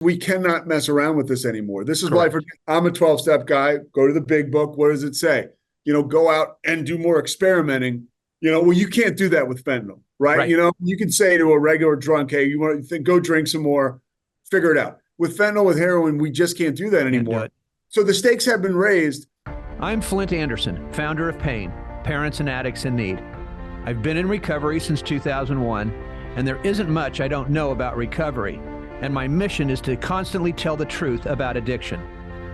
We cannot mess around with this anymore. This is Correct. why I'm a 12-step guy. Go to the big book. What does it say? Go out and do more experimenting. Well, you can't do that with fentanyl, right? Right. You can say to a regular drunk, hey, you want to think, go drink some more, figure it out. With fentanyl, with heroin, we just can't do that anymore. So the stakes have been raised. I'm Flindt Andersen, founder of PAIN, Parents and Addicts in Need. I've been in recovery since 2001, and there isn't much I don't know about recovery. And my mission is to constantly tell the truth about addiction,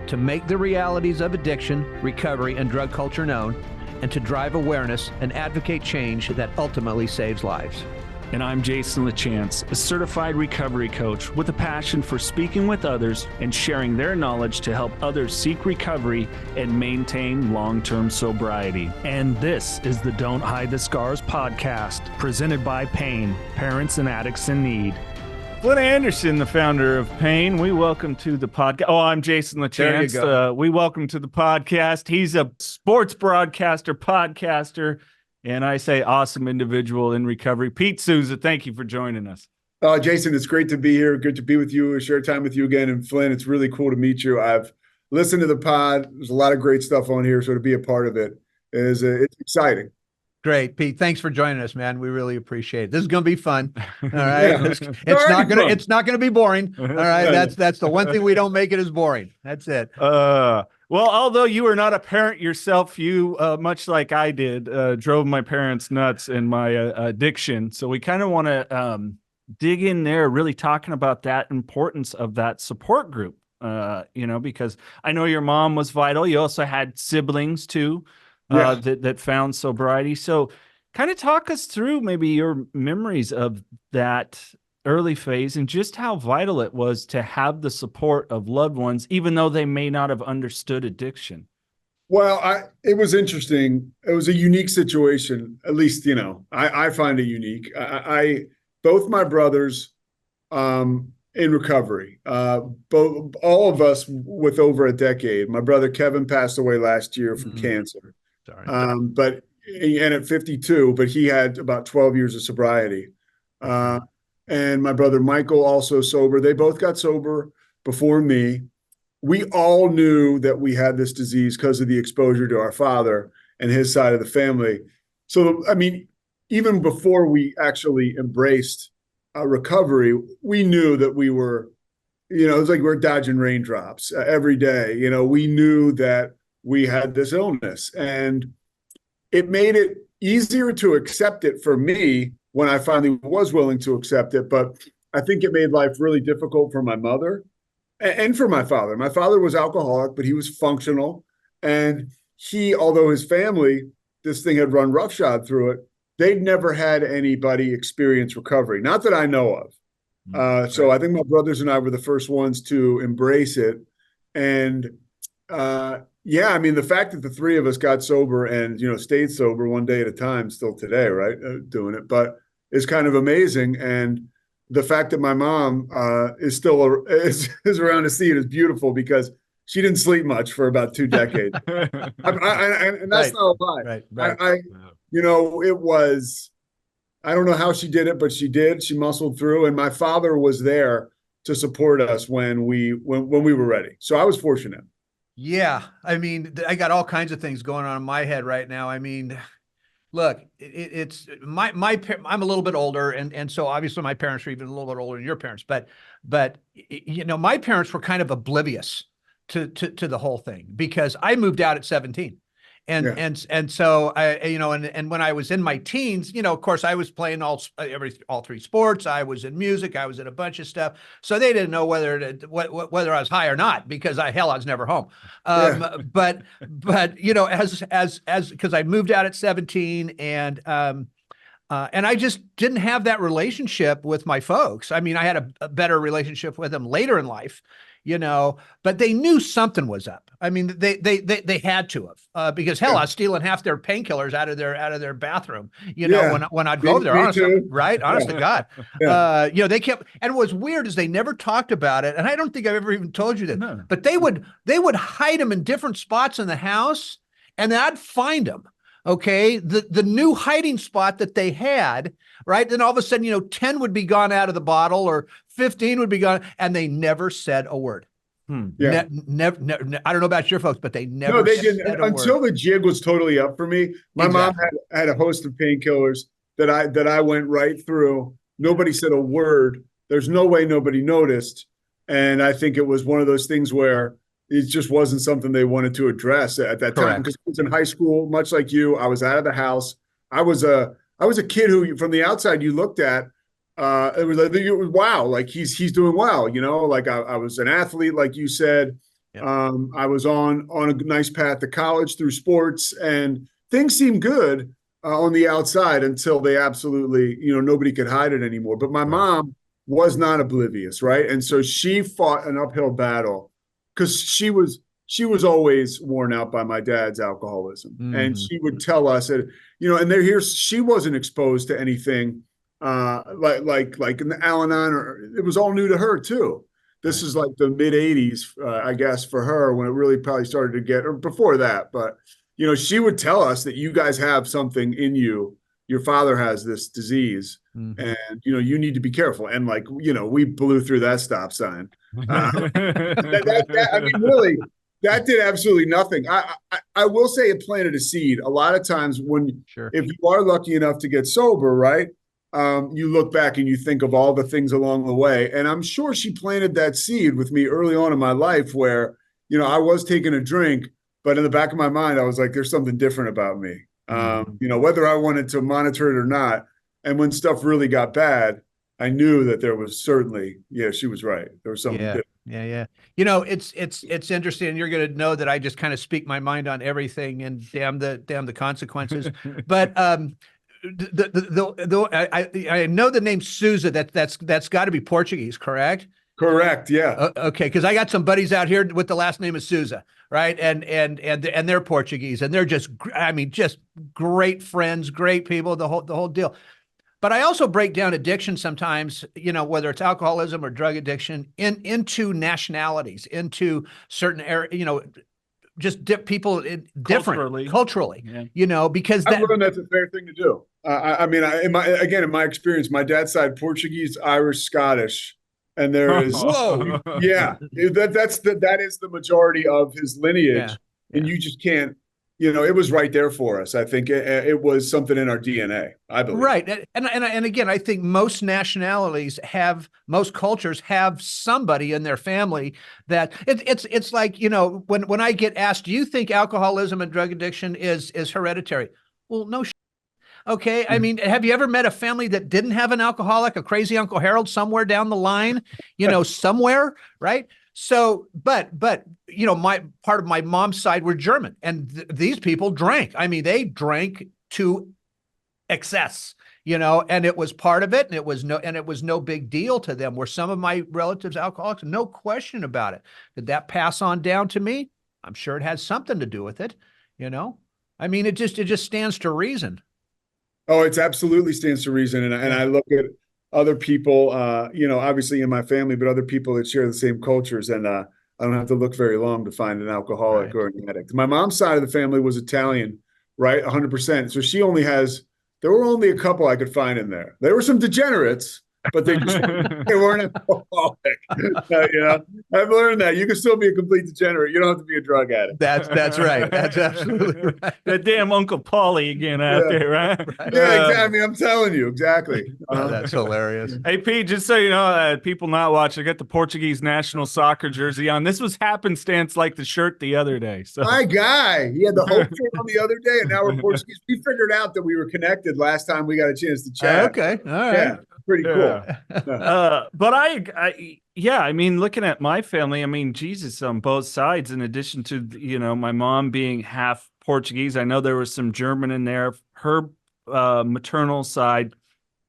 to make the realities of addiction, recovery, and drug culture known, and to drive awareness and advocate change that ultimately saves lives. And I'm Jason LaChance, a certified recovery coach with a passion for speaking with others and sharing their knowledge to help others seek recovery and maintain long-term sobriety. And this is the Don't Hide the Scars podcast, presented by PAIN, Parents and Addicts in Need. Flindt Andersen, the founder of PAIN, we welcome to the podcast. Oh, I'm Jason LaChance. We welcome to the podcast. He's a sports broadcaster, podcaster, and I say awesome individual in recovery. Pete Sousa, thank you for joining us. Jason, it's great to be here. Good to be with you, share time with you again. And Flindt, it's really cool to meet you. I've listened to the pod. There's a lot of great stuff on here, so to be a part of it is it's exciting. Great, Pete. Thanks for joining us, man. We really appreciate it. This is going to be fun. All right. Yeah. It's not going to be boring. All right. That's the one thing we don't make it as boring. That's it. Well, although you were not a parent yourself, you, much like I did, drove my parents nuts in my addiction. So we kind of want to dig in there, really talking about that importance of that support group, because I know your mom was vital. You also had siblings too. That found sobriety. So kind of talk us through maybe your memories of that early phase and just how vital it was to have the support of loved ones, even though they may not have understood addiction. Well, it was interesting. It was a unique situation, at least, I find it unique. Both my brothers in recovery, all of us with over a decade. My brother Kevin passed away last year from cancer. But at 52, but he had about 12 years of sobriety. And my brother Michael also sober. They both got sober before me. We all knew that we had this disease because of the exposure to our father and his side of the family. So, even before we actually embraced recovery, we knew that we were, it was like we're dodging raindrops every day. We knew that we had this illness, and it made it easier to accept it for me when I finally was willing to accept it. But I think it made life really difficult for my mother and for my father. My father was alcoholic, but he was functional. And although his family, this thing had run roughshod through it, they'd never had anybody experience recovery, not that I know of. So I think my brothers and I were the first ones to embrace it. And the fact that the three of us got sober and, stayed sober one day at a time, still today, right, doing it, but it's kind of amazing. And the fact that my mom is still is around to see it is beautiful, because she didn't sleep much for about 2 decades. And that's not a lie. Right. It was, I don't know how she did it, but she did. She muscled through, and my father was there to support us when we were ready. So I was fortunate. Yeah. I got all kinds of things going on in my head right now. Look, it's I'm a little bit older, and so obviously my parents are even a little bit older than your parents, but my parents were kind of oblivious to the whole thing, because I moved out at 17. And so and when I was in my teens, of course I was playing all 3 sports. I was in music. I was in a bunch of stuff. So they didn't know whether I was high or not, because I was never home. But as because I moved out at 17, and I just didn't have that relationship with my folks. I had a better relationship with them later in life. But they knew something was up. They had to have, because I was stealing half their painkillers out of their bathroom, when I'd go there, honestly, right? Honest to God. They kept, and what was weird is they never talked about it. And I don't think I've ever even told you that, but they would hide them in different spots in the house, and then I'd find them. Okay. The new hiding spot that they had right? Then all of a sudden, 10 would be gone out of the bottle or 15 would be gone, and they never said a word. Yeah. Never, I don't know about your folks, but they never No, they said didn't a until word. the jig was totally up for me. My mom had a host of painkillers that I went right through. Nobody said a word. There's no way nobody noticed. And I think it was one of those things where it just wasn't something they wanted to address at that time. Because I was in high school, much like you. I was out of the house. I was a kid who, from the outside, you looked at. It was like, wow, like he's doing well, Like I was an athlete, like you said. Yep. I was on a nice path to college through sports, and things seemed good on the outside until they absolutely, nobody could hide it anymore. But my mom was not oblivious, right? And so she fought an uphill battle because she was always worn out by my dad's alcoholism, and she would tell us that, and she wasn't exposed to anything like in the Al-Anon, or it was all new to her too. This is like the mid 80s, I guess, for her, when it really probably started to get, or before that. But, she would tell us that you guys have something in you. Your father has this disease, and, you need to be careful. And we blew through that stop sign. I mean, really, that did absolutely nothing. I will say it planted a seed. A lot of times if you are lucky enough to get sober, right? You look back and you think of all the things along the way. And I'm sure she planted that seed with me early on in my life where, I was taking a drink, but in the back of my mind, I was like, there's something different about me. Whether I wanted to monitor it or not. And when stuff really got bad, I knew that there was certainly, she was right. There was something different. Yeah. It's interesting. And you're going to know that I just kind of speak my mind on everything, and damn the consequences. But, I know the name Sousa. That's got to be Portuguese, correct? Correct. Yeah. Okay, because I got some buddies out here with the last name of Sousa, right? And they're Portuguese, and they're just great friends, great people, the whole deal. But I also break down addiction sometimes, whether it's alcoholism or drug addiction, into nationalities, into certain areas, just people different culturally, because I learned that's a fair thing to do. In my experience, my dad's side, Portuguese, Irish, Scottish, and there is, that is the majority of his lineage. And you just can't, it was right there for us. I think it was something in our DNA, I believe. Right. And again, I think most most cultures have somebody in their family that it's like, when I get asked, do you think alcoholism and drug addiction is hereditary? Well, no. Okay. I mean, have you ever met a family that didn't have an alcoholic, a crazy Uncle Harold somewhere down the line, somewhere, right? So, but my part of my mom's side were German, and these people drank. I mean, they drank to excess, and it was part of it, and it was no big deal to them. Were some of my relatives alcoholics? No question about it. Did that pass on down to me? I'm sure it had something to do with it. I mean, it just stands to reason. Oh, it absolutely stands to reason. And I look at other people, obviously in my family, but other people that share the same cultures. And I don't have to look very long to find an alcoholic or an addict. My mom's side of the family was Italian, right? 100%. So there were only a couple I could find in there. There were some degenerates, but they weren't alcoholic. I've learned that you can still be a complete degenerate. You don't have to be a drug addict. That's right. That's absolutely right. That damn Uncle Paulie again out there, right? Yeah, exactly. I'm telling you, exactly. That's hilarious. Hey, Pete, just so you know, people not watching, I got the Portuguese national soccer jersey on. This was happenstance like the shirt the other day. So my guy, he had the Hope shirt on the other day, and now we're Portuguese. We figured out that we were connected last time we got a chance to chat. Okay, all right. Yeah. Pretty cool. But I mean, looking at my family, I mean, Jesus, on both sides, in addition to, my mom being half Portuguese, I know there was some German in there. Her maternal side,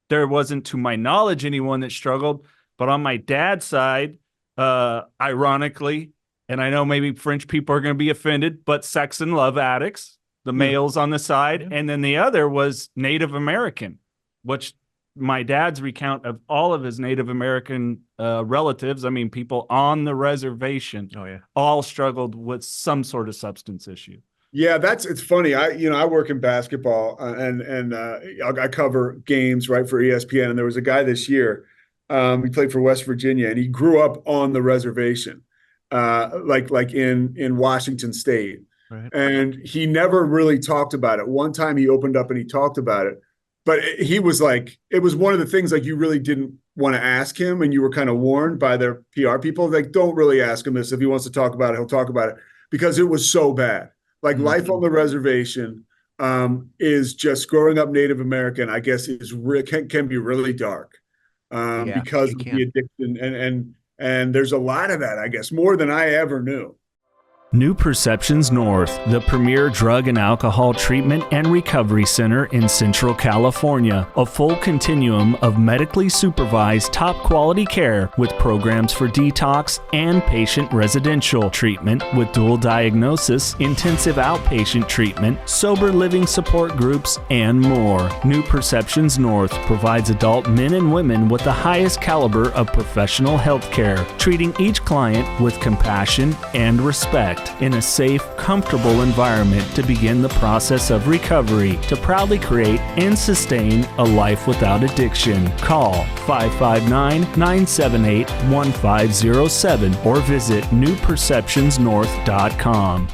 there wasn't, to my knowledge, anyone that struggled. But on my dad's side, ironically, and I know maybe French people are going to be offended, but sex and love addicts, the males on the side. Yeah. And then the other was Native American, which my dad's recount of all of his Native American relatives, I mean, people on the reservation, all struggled with some sort of substance issue. Yeah, it's funny. I work in basketball I cover games right for ESPN. And there was a guy this year, he played for West Virginia, and he grew up on the reservation, like in Washington State. Right. And he never really talked about it. One time he opened up and he talked about it, but he was like, it was one of the things like you really didn't want to ask him, and you were kind of warned by their PR people, like, don't really ask him this. If he wants to talk about it, he'll talk about it, because it was so bad. Like life on the reservation is just growing up Native American, I guess, can be really dark Yeah, because it of can. the addiction, and there's a lot of that, I guess, more than I ever knew. New Perceptions North, the premier drug and alcohol treatment and recovery center in Central California. A full continuum of medically supervised top quality care with programs for detox and patient residential treatment with dual diagnosis, intensive outpatient treatment, sober living support groups, and more. New Perceptions North provides adult men and women with the highest caliber of professional health care, treating each client with compassion and respect, in a safe, comfortable environment to begin the process of recovery to proudly create and sustain a life without addiction. Call 559-978-1507 or visit newperceptionsnorth.com.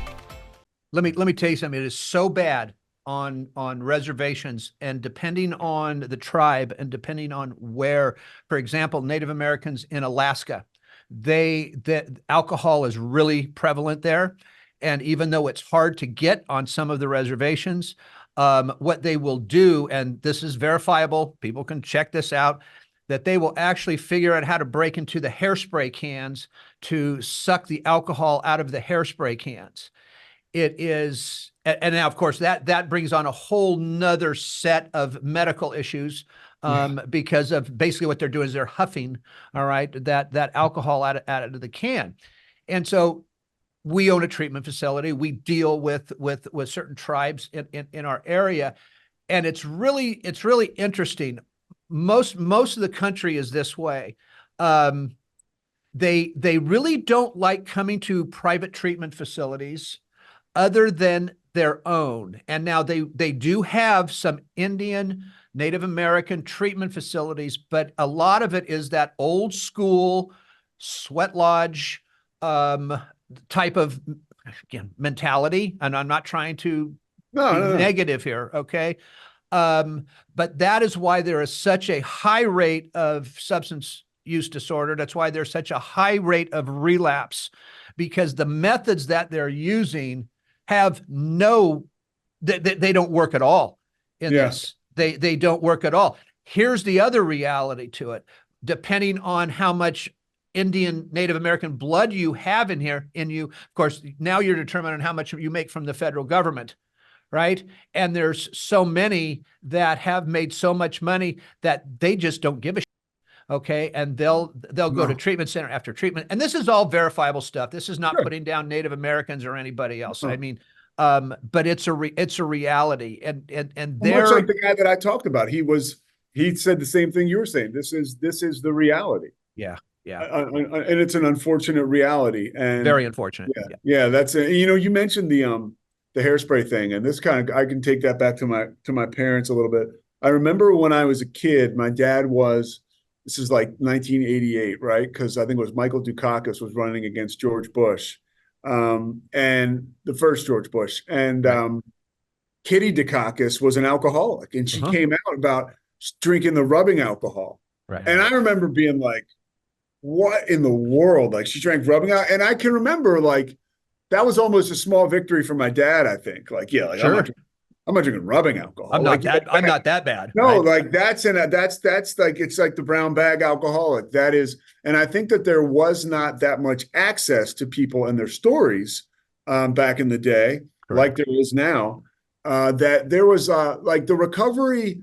Let me tell you something. It is so bad on reservations, and depending on the tribe and depending on where, for example, Native Americans in Alaska, that alcohol is really prevalent there. And even though it's hard to get on some of the reservations, what they will do, and this is verifiable, people can check this out, that they will actually figure out how to break into the hairspray cans to suck the alcohol out of the hairspray cans. It is, and now of course that brings on a whole nother set of medical issues, because of basically what they're doing is they're huffing, all right, that alcohol out of the can. And so we own a treatment facility. We deal with certain tribes in our area, and it's really interesting. Most of the country is this way. They really don't like coming to private treatment facilities other than their own. And now they do have some Indian, Native American treatment facilities, but a lot of it is that old school sweat lodge type of, again, mentality. And I'm not trying to be negative here, okay? But that is why there is such a high rate of substance use disorder. That's why there's such a high rate of relapse, because the methods that they're using have they don't work at all in this. They don't work at all. Here's the other reality to it. Depending on how much Indian, Native American blood you have in you, of course, now you're determining how much you make from the federal government, right? And there's so many that have made so much money that they just don't give a shit. Okay. And they'll go to treatment center after treatment. And this is all verifiable stuff. This is not putting down Native Americans or anybody else. I mean, but it's a reality. And they're much like the guy that I talked about. He said the same thing you were saying. This is the reality. Yeah. Yeah. And it's an unfortunate reality. And very unfortunate. Yeah. That's it. You mentioned the hairspray thing, and this kind of, I can take that back to my parents a little bit. I remember when I was a kid, my dad this is like 1988, right? Because I think it was Michael Dukakis was running against George Bush, and the first George Bush. And Kitty Dukakis was an alcoholic, and she came out about drinking the rubbing alcohol. Right. And I remember being like, what in the world? Like, she drank rubbing out. And I can remember, like, that was almost a small victory for my dad, I think. Like, yeah, like, sure. I'm not drinking rubbing alcohol. I'm not that bad. No, right? Like that's like, it's like the brown bag alcoholic. That is, and I think that there was not that much access to people and their stories back in the day, like there is now. That there was like the recovery,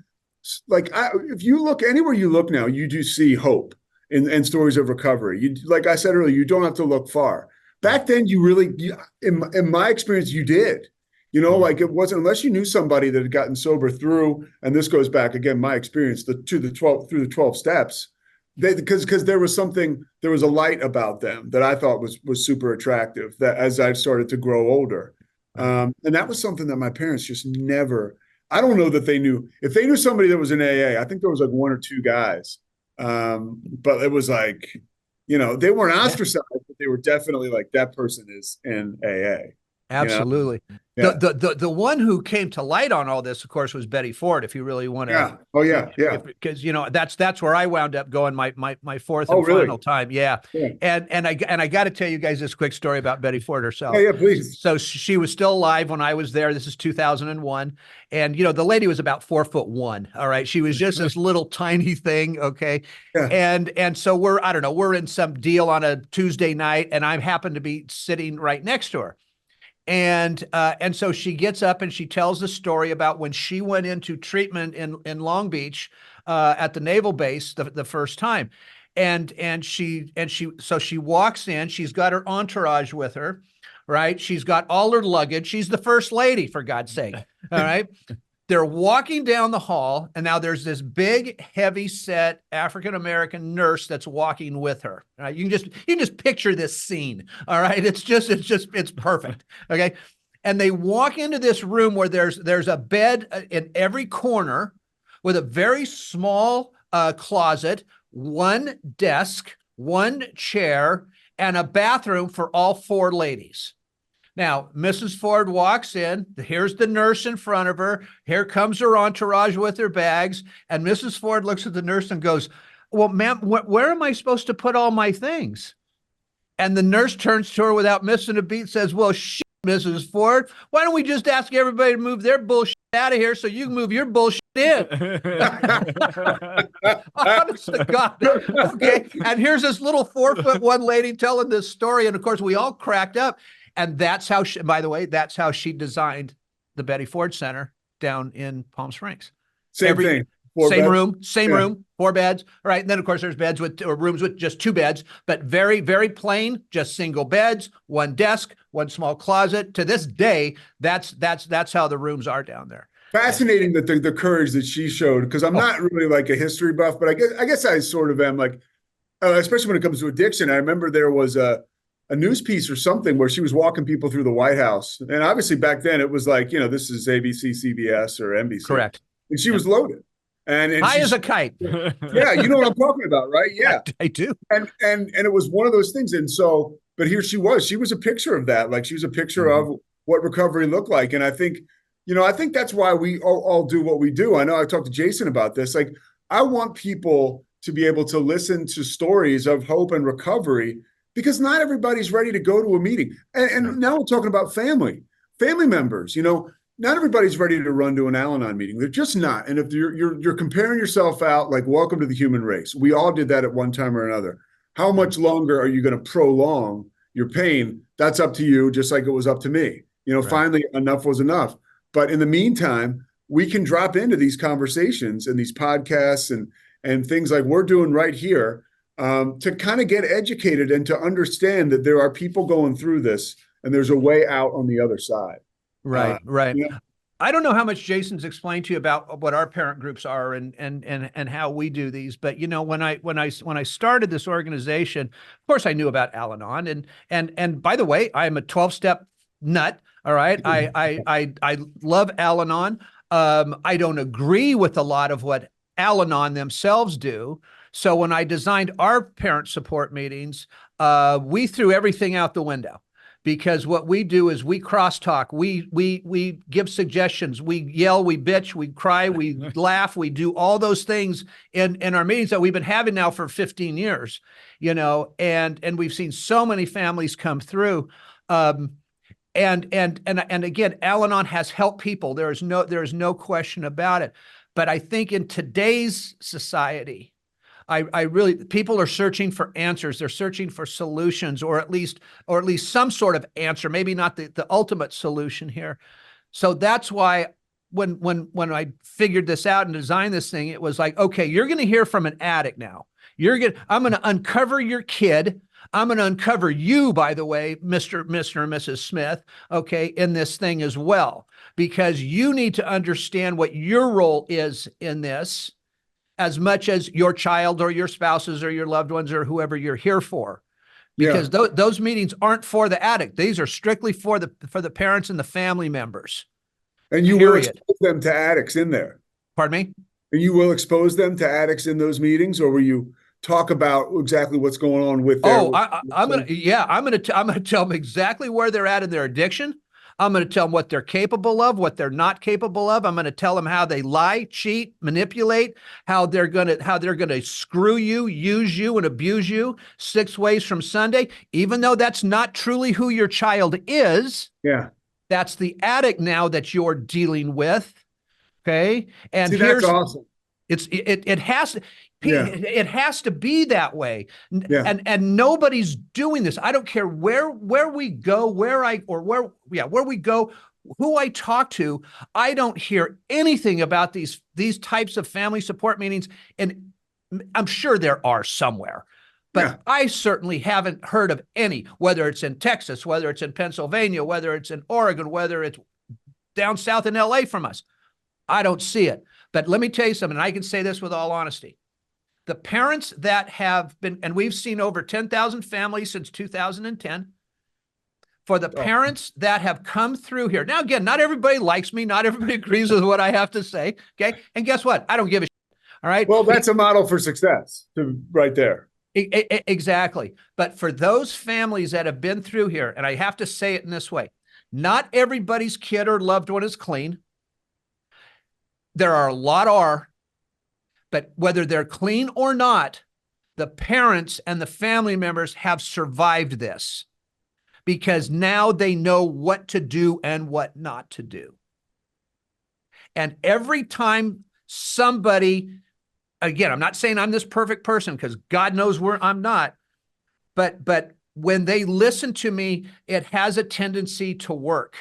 like if you look anywhere you look now, you do see hope in stories of recovery. You, like I said earlier, you don't have to look far. Back then, in my experience, you did. Like it wasn't, unless you knew somebody that had gotten sober through, and this goes back again, my experience, through the 12 steps, because there was a light about them that I thought was super attractive, that as I've started to grow older. And that was something that my parents just never, I don't know that they knew. If they knew somebody that was in AA, I think there was like one or two guys. But it was like, they weren't ostracized, but they were definitely like, that person is in AA. Absolutely. Yeah. The one who came to light on all this, of course, was Betty Ford. If you really want to, Yeah. Oh yeah, yeah. Because that's where I wound up going my fourth and really? final time. Yeah. And I got to tell you guys this quick story about Betty Ford herself. Yeah, please. So she was still alive when I was there. This is 2001, and the lady was about 4'1". All right, she was just this little tiny thing. Okay, and so we're in some deal on a Tuesday night, and I happen to be sitting right next to her. And so she gets up and she tells the story about when she went into treatment in Long Beach at the naval base the first time. And she walks in, she's got her entourage with her, right? She's got all her luggage. She's the first lady, for God's sake. All right. They're walking down the hall, and now there's this big, heavy-set African-American nurse that's walking with her. All right? You can just picture this scene. All right, it's perfect. Okay, and they walk into this room where there's a bed in every corner with a very small closet, one desk, one chair, and a bathroom for all four ladies. Now, Mrs. Ford walks in. Here's the nurse in front of her. Here comes her entourage with her bags. And Mrs. Ford looks at the nurse and goes, "Well, ma'am, where am I supposed to put all my things?" And the nurse turns to her without missing a beat, says, "Well, shit, Mrs. Ford, why don't we just ask everybody to move their bullshit out of here so you can move your bullshit in?" Honest to God. Okay. And here's this little 4'1" lady telling this story. And of course, we all cracked up. And that's how by the way, that's how she designed the Betty Ford Center down in Palm Springs. Same thing. Same room, 4 beds. All right. And then of course there's rooms with just 2 beds, but very, very plain, just single beds, 1 desk, 1 small closet. To this day, that's how the rooms are down there. Fascinating that the courage that she showed, because I'm not really like a history buff, but I guess I sort of am, like, especially when it comes to addiction. I remember there was a news piece or something where she was walking people through the White House. And obviously back then it was like, this is ABC, CBS, or NBC. Correct. And she was loaded. And high as a kite. Yeah, you know what I'm talking about, right? Yeah. I do. And it was one of those things. And so, but here she was a picture of that. Like, she was a picture of what recovery looked like. And I think that's why we all do what we do. I know I talked to Jason about this. Like, I want people to be able to listen to stories of hope and recovery, because not everybody's ready to go to a meeting. And now we're talking about family members, not everybody's ready to run to an Al-Anon meeting. They're just not. And if you're comparing yourself out, like, welcome to the human race. We all did that at one time or another. How much longer are you going to prolong your pain? That's up to you, just like it was up to me. Finally, enough was enough. But in the meantime, we can drop into these conversations and these podcasts and things like we're doing right here, to kind of get educated and to understand that there are people going through this and there's a way out on the other side. Right. I don't know how much Jason's explained to you about what our parent groups are and how we do these, but when I started this organization, of course I knew about Al-Anon, and by the way, I'm a 12-step nut. All right. I love Al-Anon. I don't agree with a lot of what Al-Anon themselves do. So when I designed our parent support meetings, we threw everything out the window, because what we do is we crosstalk, we give suggestions, we yell, we bitch, we cry, we laugh, we do all those things in our meetings that we've been having now for 15 years, and we've seen so many families come through. And again, Al-Anon has helped people. There is no question about it. But I think in today's society, people are searching for answers. They're searching for solutions, or at least some sort of answer, maybe not the ultimate solution here. So that's why when I figured this out and designed this thing, it was like, okay, you're going to hear from an addict now. I'm going to uncover your kid. I'm going to uncover you, by the way, Mr. and Mrs. Smith, okay, in this thing as well, because you need to understand what your role is in this, as much as your child or your spouses or your loved ones or whoever you're here for. because those meetings aren't for the addict. These are strictly for the parents and the family members. And you will expose them to addicts in there. Pardon me? And you will expose them to addicts in those meetings, or will you talk about exactly what's going on with their... I'm gonna tell them exactly where they're at in their addiction. I'm going to tell them what they're capable of, what they're not capable of. I'm going to tell them how they lie, cheat, manipulate, how they're going to screw you, use you, and abuse you 6 ways from Sunday, even though that's not truly who your child is. Yeah. That's the addict now that you're dealing with. Okay. And that's awesome. It has to. Yeah. It has to be that way. Yeah. And nobody's doing this. I don't care where we go, where we go, who I talk to. I don't hear anything about these types of family support meetings. And I'm sure there are somewhere, but I certainly haven't heard of any, whether it's in Texas, whether it's in Pennsylvania, whether it's in Oregon, whether it's down south in LA from us. I don't see it. But let me tell you something, and I can say this with all honesty. The parents that have been, and we've seen over 10,000 families since 2010, for the parents that have come through here. Now, again, not everybody likes me. Not everybody agrees with what I have to say. Okay. And guess what? I don't give a shit. All right. Well, that's a model for success right there. Exactly. But for those families that have been through here, and I have to say it in this way, not everybody's kid or loved one is clean. There are a lot are. But whether they're clean or not, the parents and the family members have survived this because now they know what to do and what not to do. And every time somebody, again, I'm not saying I'm this perfect person because God knows where I'm not, but when they listen to me, it has a tendency to work.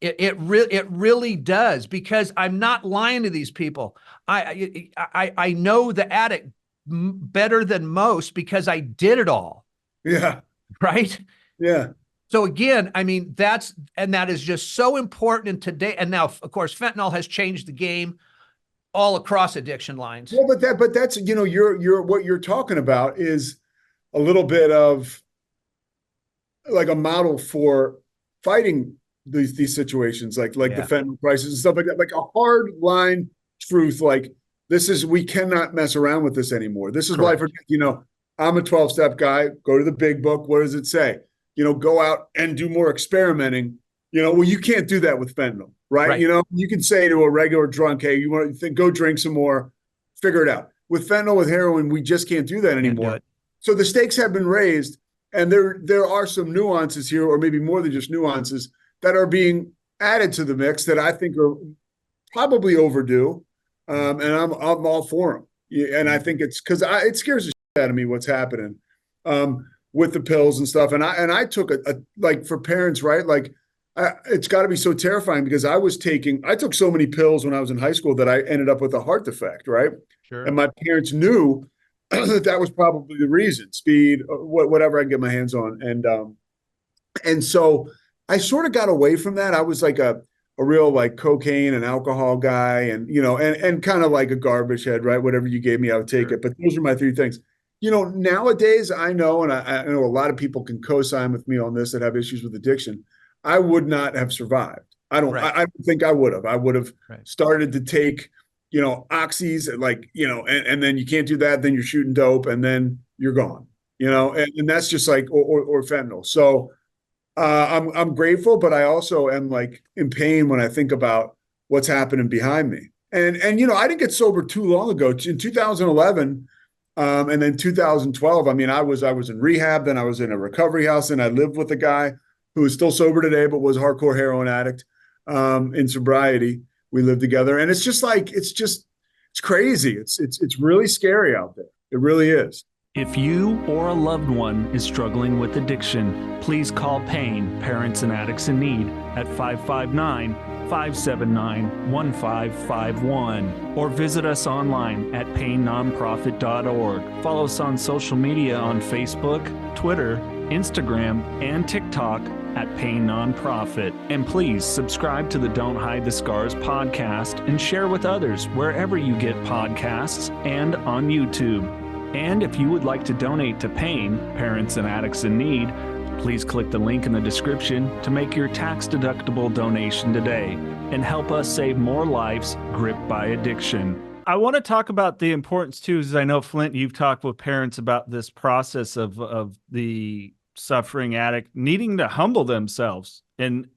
It really does, because I'm not lying to these people. I know the addict better than most because I did it all. Yeah. Right. Yeah. So again, I mean, that is just so important in today. And now, of course, fentanyl has changed the game all across addiction lines. Well, but that's, you're what you're talking about is a little bit of like a model for fighting these situations, like the fentanyl crisis and stuff like that, like a hard line truth. Like we cannot mess around with this anymore. This is Correct. why, I'm a 12-step guy, go to the big book. What does it say? Go out and do more experimenting. Well, you can't do that with fentanyl, right? You can say to a regular drunk, hey, you want to think, go drink some more, figure it out. With fentanyl, with heroin, we just can't do that anymore. So the stakes have been raised, and there are some nuances here, or maybe more than just nuances, that are being added to the mix that I think are probably overdue. And I'm all for them. And I think it's because it scares the shit out of me what's happening with the pills and stuff. And I took like for parents, right? Like it's got to be so terrifying because I took so many pills when I was in high school that I ended up with a heart defect, right? Sure. And my parents knew that was probably the reason, speed, whatever I can get my hands on. And so I sort of got away from that. I was like a real like cocaine and alcohol guy and kind of like a garbage head, right? Whatever you gave me, I would take it. But those are my 3 things. Nowadays I know, and I know a lot of people can co-sign with me on this that have issues with addiction. I would not have survived. I don't think I would have. I would have started to take, oxys, like, and then you can't do that. Then you're shooting dope and then you're gone, and that's just like, or fentanyl. So, I'm grateful, but I also am like in pain when I think about what's happening behind me. And I didn't get sober too long ago. In 2011, and then 2012. I mean, I was in rehab, then I was in a recovery house, and I lived with a guy who is still sober today, but was a hardcore heroin addict in sobriety. We lived together, and it's just like it's crazy. It's really scary out there. It really is. If you or a loved one is struggling with addiction, please call PAIN, Parents and Addicts in Need, at 559-579-1551, or visit us online at painnonprofit.org. Follow us on social media on Facebook, Twitter, Instagram, and TikTok at Pain Nonprofit. And please subscribe to the Don't Hide the Scars podcast and share with others wherever you get podcasts and on YouTube. And if you would like to donate to PAIN, Parents and Addicts in Need, please click the link in the description to make your tax-deductible donation today and help us save more lives gripped by addiction. I want to talk about the importance too, as I know, Flindt, you've talked with parents about this process of the suffering addict needing to humble themselves. And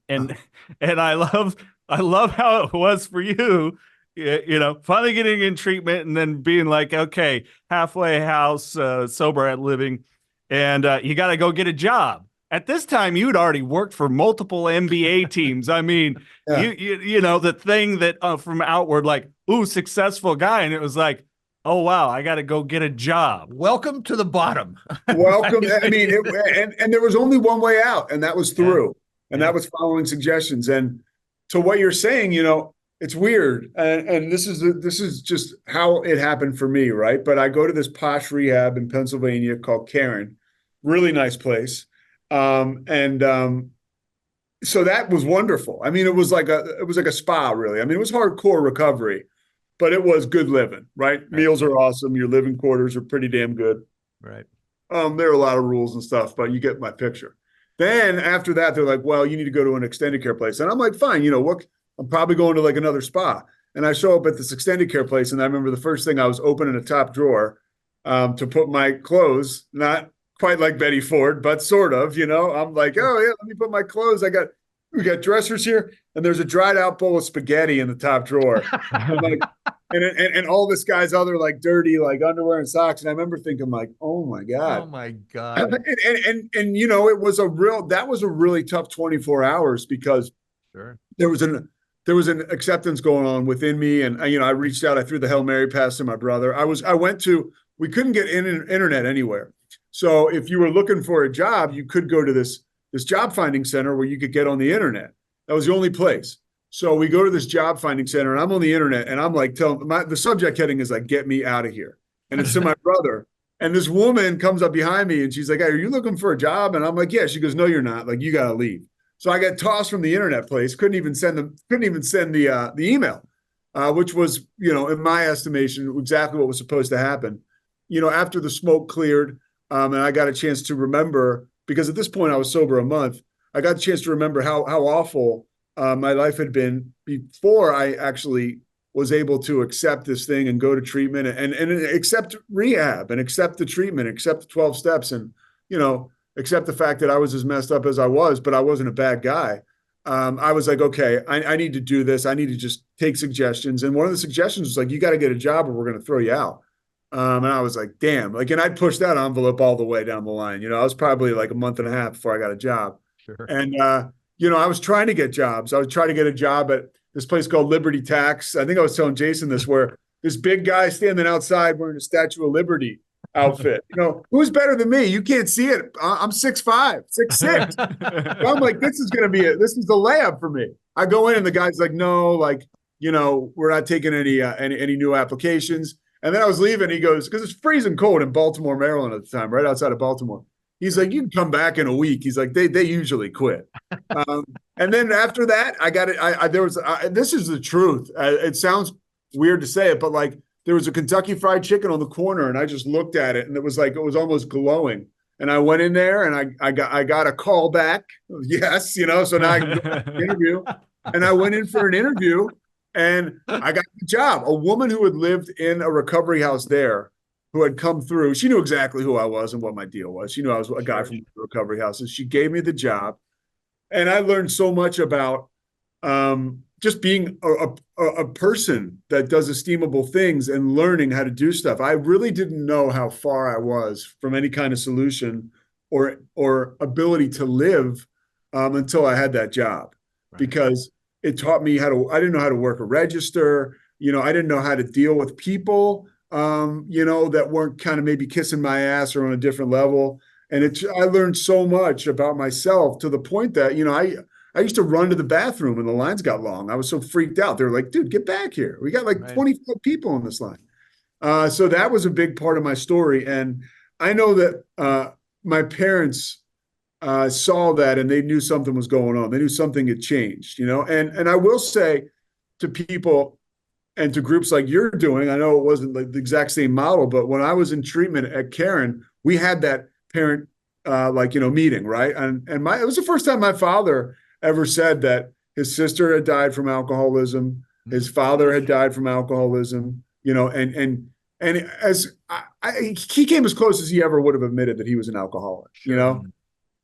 I love how it was for you, finally getting in treatment and then being like, okay, halfway house, sober at living, and you got to go get a job. At this time, you'd already worked for multiple NBA teams. I mean, yeah. you know, the thing that from outward, like, ooh, successful guy. And it was like, oh, wow, I got to go get a job. Welcome to the bottom. Welcome. I mean, and there was only one way out, and that was through. Yeah. And that was following suggestions. And to what you're saying, you know, it's weird. And this is just how it happened for me, right? But I go to this posh rehab in Pennsylvania called Karen, really nice place. So that was wonderful. I mean, it was like a spa, really. I mean, it was hardcore recovery, but it was good living, right? Meals are awesome. Your living quarters are pretty damn good. Right. There are a lot of rules and stuff, but you get my picture. Then after that, they're like, well, you need to go to an extended care place. And I'm like, fine, you know, what? I'm probably going to like another spa. And I show up at this extended care place. And I remember the first thing I was opening a top drawer to put my clothes, not quite like Betty Ford, but sort of, you know, I'm like, oh yeah, let me put my clothes. We got dressers here, and there's a dried out bowl of spaghetti in the top drawer. Like, and all this guy's other like dirty like underwear and socks. And I remember thinking like, oh my God. Oh my God. And you know, that was a really tough 24 hours because sure. there was an acceptance going on within me. And you know, I reached out, I threw the Hail Mary pass to my brother. We couldn't get internet anywhere. So if you were looking for a job, you could go to this job finding center where you could get on the internet. That was the only place. So we go to this job finding center, and I'm on the internet, and I'm like, the subject heading is like, get me out of here. And it's to my brother. And this woman comes up behind me, and she's like, hey, are you looking for a job? And I'm like, yeah. She goes, no, you're not. Like, you got to leave. So I got tossed from the internet place. Couldn't even send the email, which was, you know, in my estimation, exactly what was supposed to happen. You know, after the smoke cleared, and I got a chance to remember, because at this point I was sober a month, I got a chance to remember how awful my life had been before I actually was able to accept this thing and go to treatment and accept rehab and accept the treatment, accept the 12 steps and, you know, accept the fact that I was as messed up as I was, but I wasn't a bad guy. I was like, okay, I need to do this. I need to just take suggestions. And one of the suggestions was like, you got to get a job or we're going to throw you out. And I was like, damn, like, and I'd push that envelope all the way down the line. You know, I was probably like a month and a half before I got a job. Sure. And, you know, I was trying to get jobs. I was trying to get a job at this place called Liberty Tax. I think I was telling Jason this, where this big guy standing outside wearing a Statue of Liberty outfit. You know, who's better than me? You can't see it. I'm 6'5", 6'6". So I'm like, this is the layup for me. I go in and the guy's like, no, like, you know, we're not taking any new applications. And then I was leaving. He goes, because it's freezing cold in Baltimore, Maryland at the time, right outside of Baltimore. He's like, you can come back in a week. He's like, they usually quit. And then after that, I got it. This is the truth. It sounds weird to say it, but like there was a Kentucky Fried Chicken on the corner, and I just looked at it, and it was almost glowing. And I went in there, and I got a call back. Yes, you know. So now I can go to the interview, and I went in for an interview. And I got the job. A woman who had lived in a recovery house there, who had come through, she knew exactly who I was and what my deal was. She knew I was a guy from the recovery houses. She gave me the job. And I learned so much about just being a person that does esteemable things and learning how to do stuff. I really didn't know how far I was from any kind of solution or ability to live until I had that job. Right. Because it taught me I didn't know how to work a register. You know, I didn't know how to deal with people, you know, that weren't kind of maybe kissing my ass or on a different level. And I learned so much about myself to the point that, you know, I used to run to the bathroom when the lines got long. I was so freaked out. They were like, dude, get back here. We got like 25 people on this line. So that was a big part of my story. And I know that my parents saw that and they knew something was going on. They knew something had changed, you know. And I will say to people, and to groups like you're doing. I know it wasn't like the exact same model, but when I was in treatment at Cairn, we had that parent meeting, right? And it was the first time my father ever said that his sister had died from alcoholism, his father had died from alcoholism, and as he came as close as he ever would have admitted that he was an alcoholic,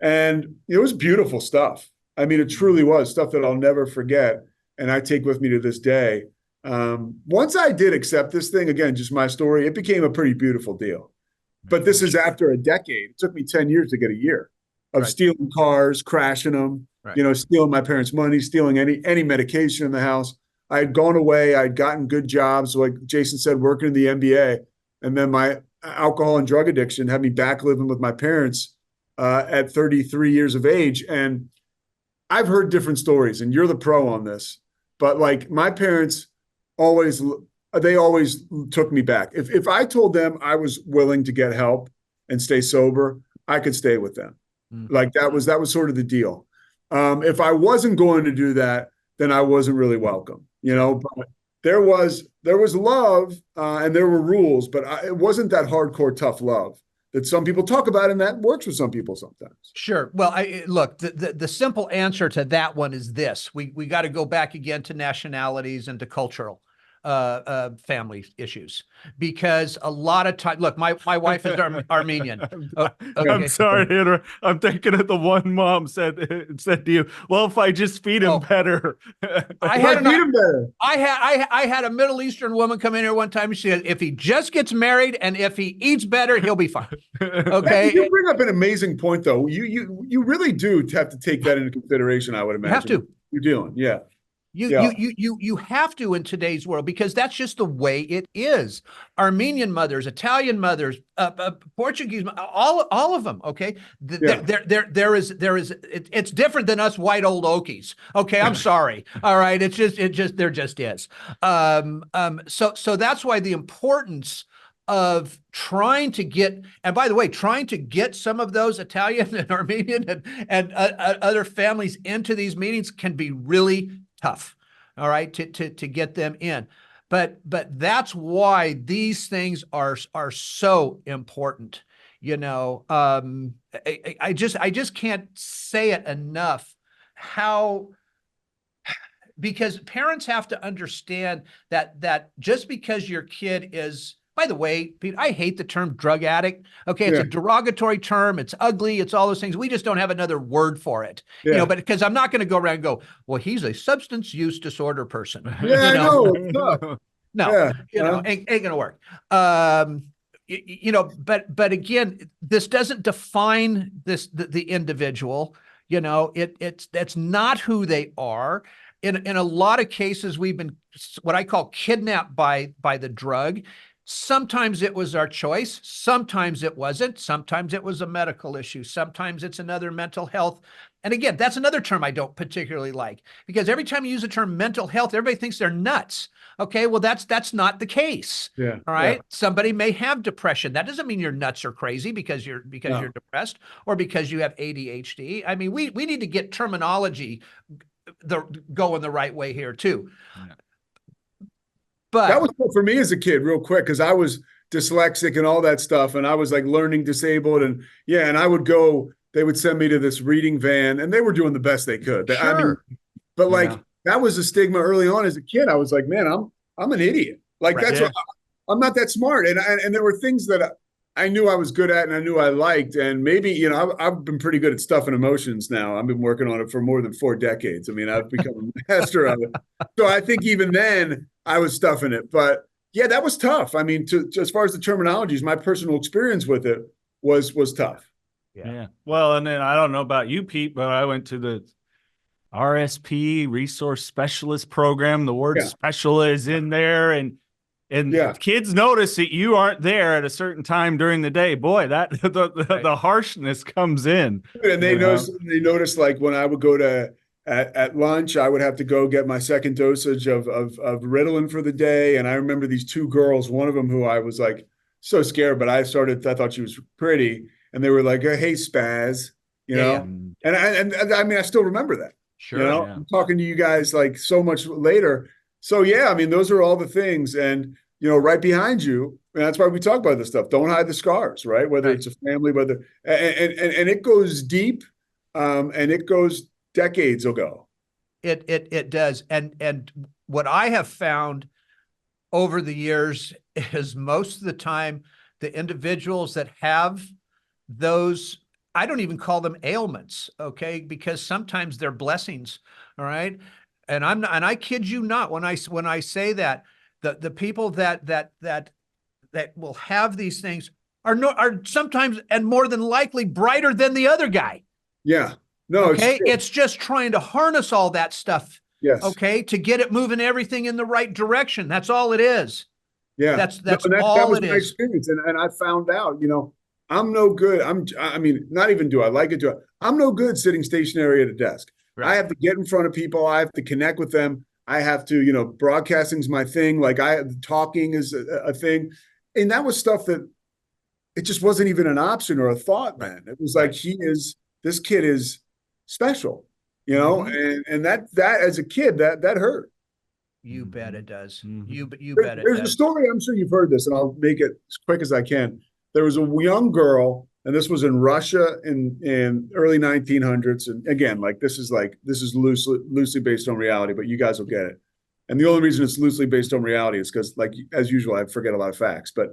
and it was beautiful stuff. I mean, it truly was stuff that I'll never forget, and I take with me to this day. Once I did accept this thing, again, just my story, it became a pretty beautiful deal. But this is after a decade. It took me 10 years to get a year of stealing cars, crashing them, stealing my parents' money, stealing any medication in the house. I had gone away. I'd gotten good jobs, like Jason said, working in the NBA. And then my alcohol and drug addiction had me back living with my parents at 33 years of age. And I've heard different stories, and you're the pro on this. But like my parents always took me back. If I told them I was willing to get help and stay sober, I could stay with them. Like that was sort of the deal. If I wasn't going to do that, then I wasn't really welcome, but there was love and there were rules, but it wasn't that hardcore, tough love that some people talk about, and that works with some people sometimes. Sure. Well, look, the simple answer to that one is this. We got to go back again to nationalities and to cultural family issues, because a lot of time, look, my wife is Armenian. Okay. I'm sorry to interrupt. I'm thinking of the one mom said to you, well, if I just feed him better. I had a Middle Eastern woman come in here one time, and she said, if he just gets married and if he eats better, he'll be fine. Okay. You bring up an amazing point, though. You really do have to take that into consideration, I would imagine. You have to. You're dealing. Yeah. You have to in today's world, because that's just the way it is. Armenian mothers, Italian mothers, Portuguese, all of them. Okay, it's different than us white old Okies. Okay, I'm sorry. All right, there just is. So that's why the importance of trying to get, and by the way, trying to get some of those Italian and Armenian and other families into these meetings can be really tough, all right, to get them in. But that's why these things are so important. I just can't say it enough because parents have to understand that just because your kid is, by the way, Pete, I hate the term drug addict. Okay, it's a derogatory term. It's ugly. It's all those things. We just don't have another word for it. But because I'm not going to go around and go, well, he's a substance use disorder person. No, ain't going to work. But again, this doesn't define the individual. That's not who they are. In a lot of cases, we've been what I call kidnapped by the drug. Sometimes it was our choice. Sometimes it wasn't. Sometimes it was a medical issue. Sometimes it's another mental health. And again, that's another term I don't particularly like, because every time you use the term mental health, everybody thinks they're nuts. Okay, well, that's not the case. Yeah. All right. Yeah. Somebody may have depression. That doesn't mean you're nuts or crazy because you're depressed or because you have ADHD. I mean, we need to get terminology going the right way here too. Yeah. But that was cool for me as a kid, real quick, because I was dyslexic and all that stuff, and I was like learning disabled, and I would go. They would send me to this reading van, and they were doing the best they could. Sure. I mean, but that was a stigma early on as a kid. I was like, man, I'm an idiot. Like that's what, I'm not that smart, and there were things that I knew I was good at and I knew I liked. And maybe, I've been pretty good at stuff and emotions now. I've been working on it for more than 4 decades. I mean, I've become a master of it. So I think even then I was stuffing it. But yeah, that was tough. I mean, as far as the terminologies, my personal experience with it was tough. Yeah. Well, and then I don't know about you, Pete, but I went to the RSP Resource Specialist Program. The word special is in there. And if kids notice that you aren't there at a certain time during the day, boy, that the harshness comes in. And they notice like when I would go to at lunch, I would have to go get my second dosage of Ritalin for the day. And I remember these 2 girls, one of them who I was like so scared, but I thought she was pretty. And they were like, hey, spaz, And I mean, I still remember that. Sure. I'm talking to you guys like so much later. So yeah, I mean, those are all the things, and right behind you, and that's why we talk about this stuff. Don't hide the scars, right? Whether Right. it's a family, whether and it goes deep, and it goes decades ago. It does. And what I have found over the years is most of the time the individuals that have those, I don't even call them ailments, okay? Because sometimes they're blessings, all right? And I kid you not when I say that the people that will have these things are sometimes and more than likely brighter than the other guy. Yeah. No, Okay. it's It's just trying to harness all that stuff. yes. Okay. To get it moving everything in the right direction. That's all it is. Yeah. That's No, and that all was it my is. experience. And I found out, I'm no good. I mean, not even do I like it, I'm no good sitting stationary at a desk. Right. I have to get in front of people. I have to connect with them. I have to, broadcasting's my thing. Like talking is a thing. And that was stuff that it just wasn't even an option or a thought, man. It was like, this kid is special, and that as a kid, that hurt. You bet it does. Mhm. You bet it There's does. a story, I'm sure you've heard this, and I'll make it as quick as I can. There was a young girl, and this was in Russia in early 1900s. And again, this is loosely based on reality, but you guys will get it. And the only reason it's loosely based on reality is because, as usual, I forget a lot of facts. But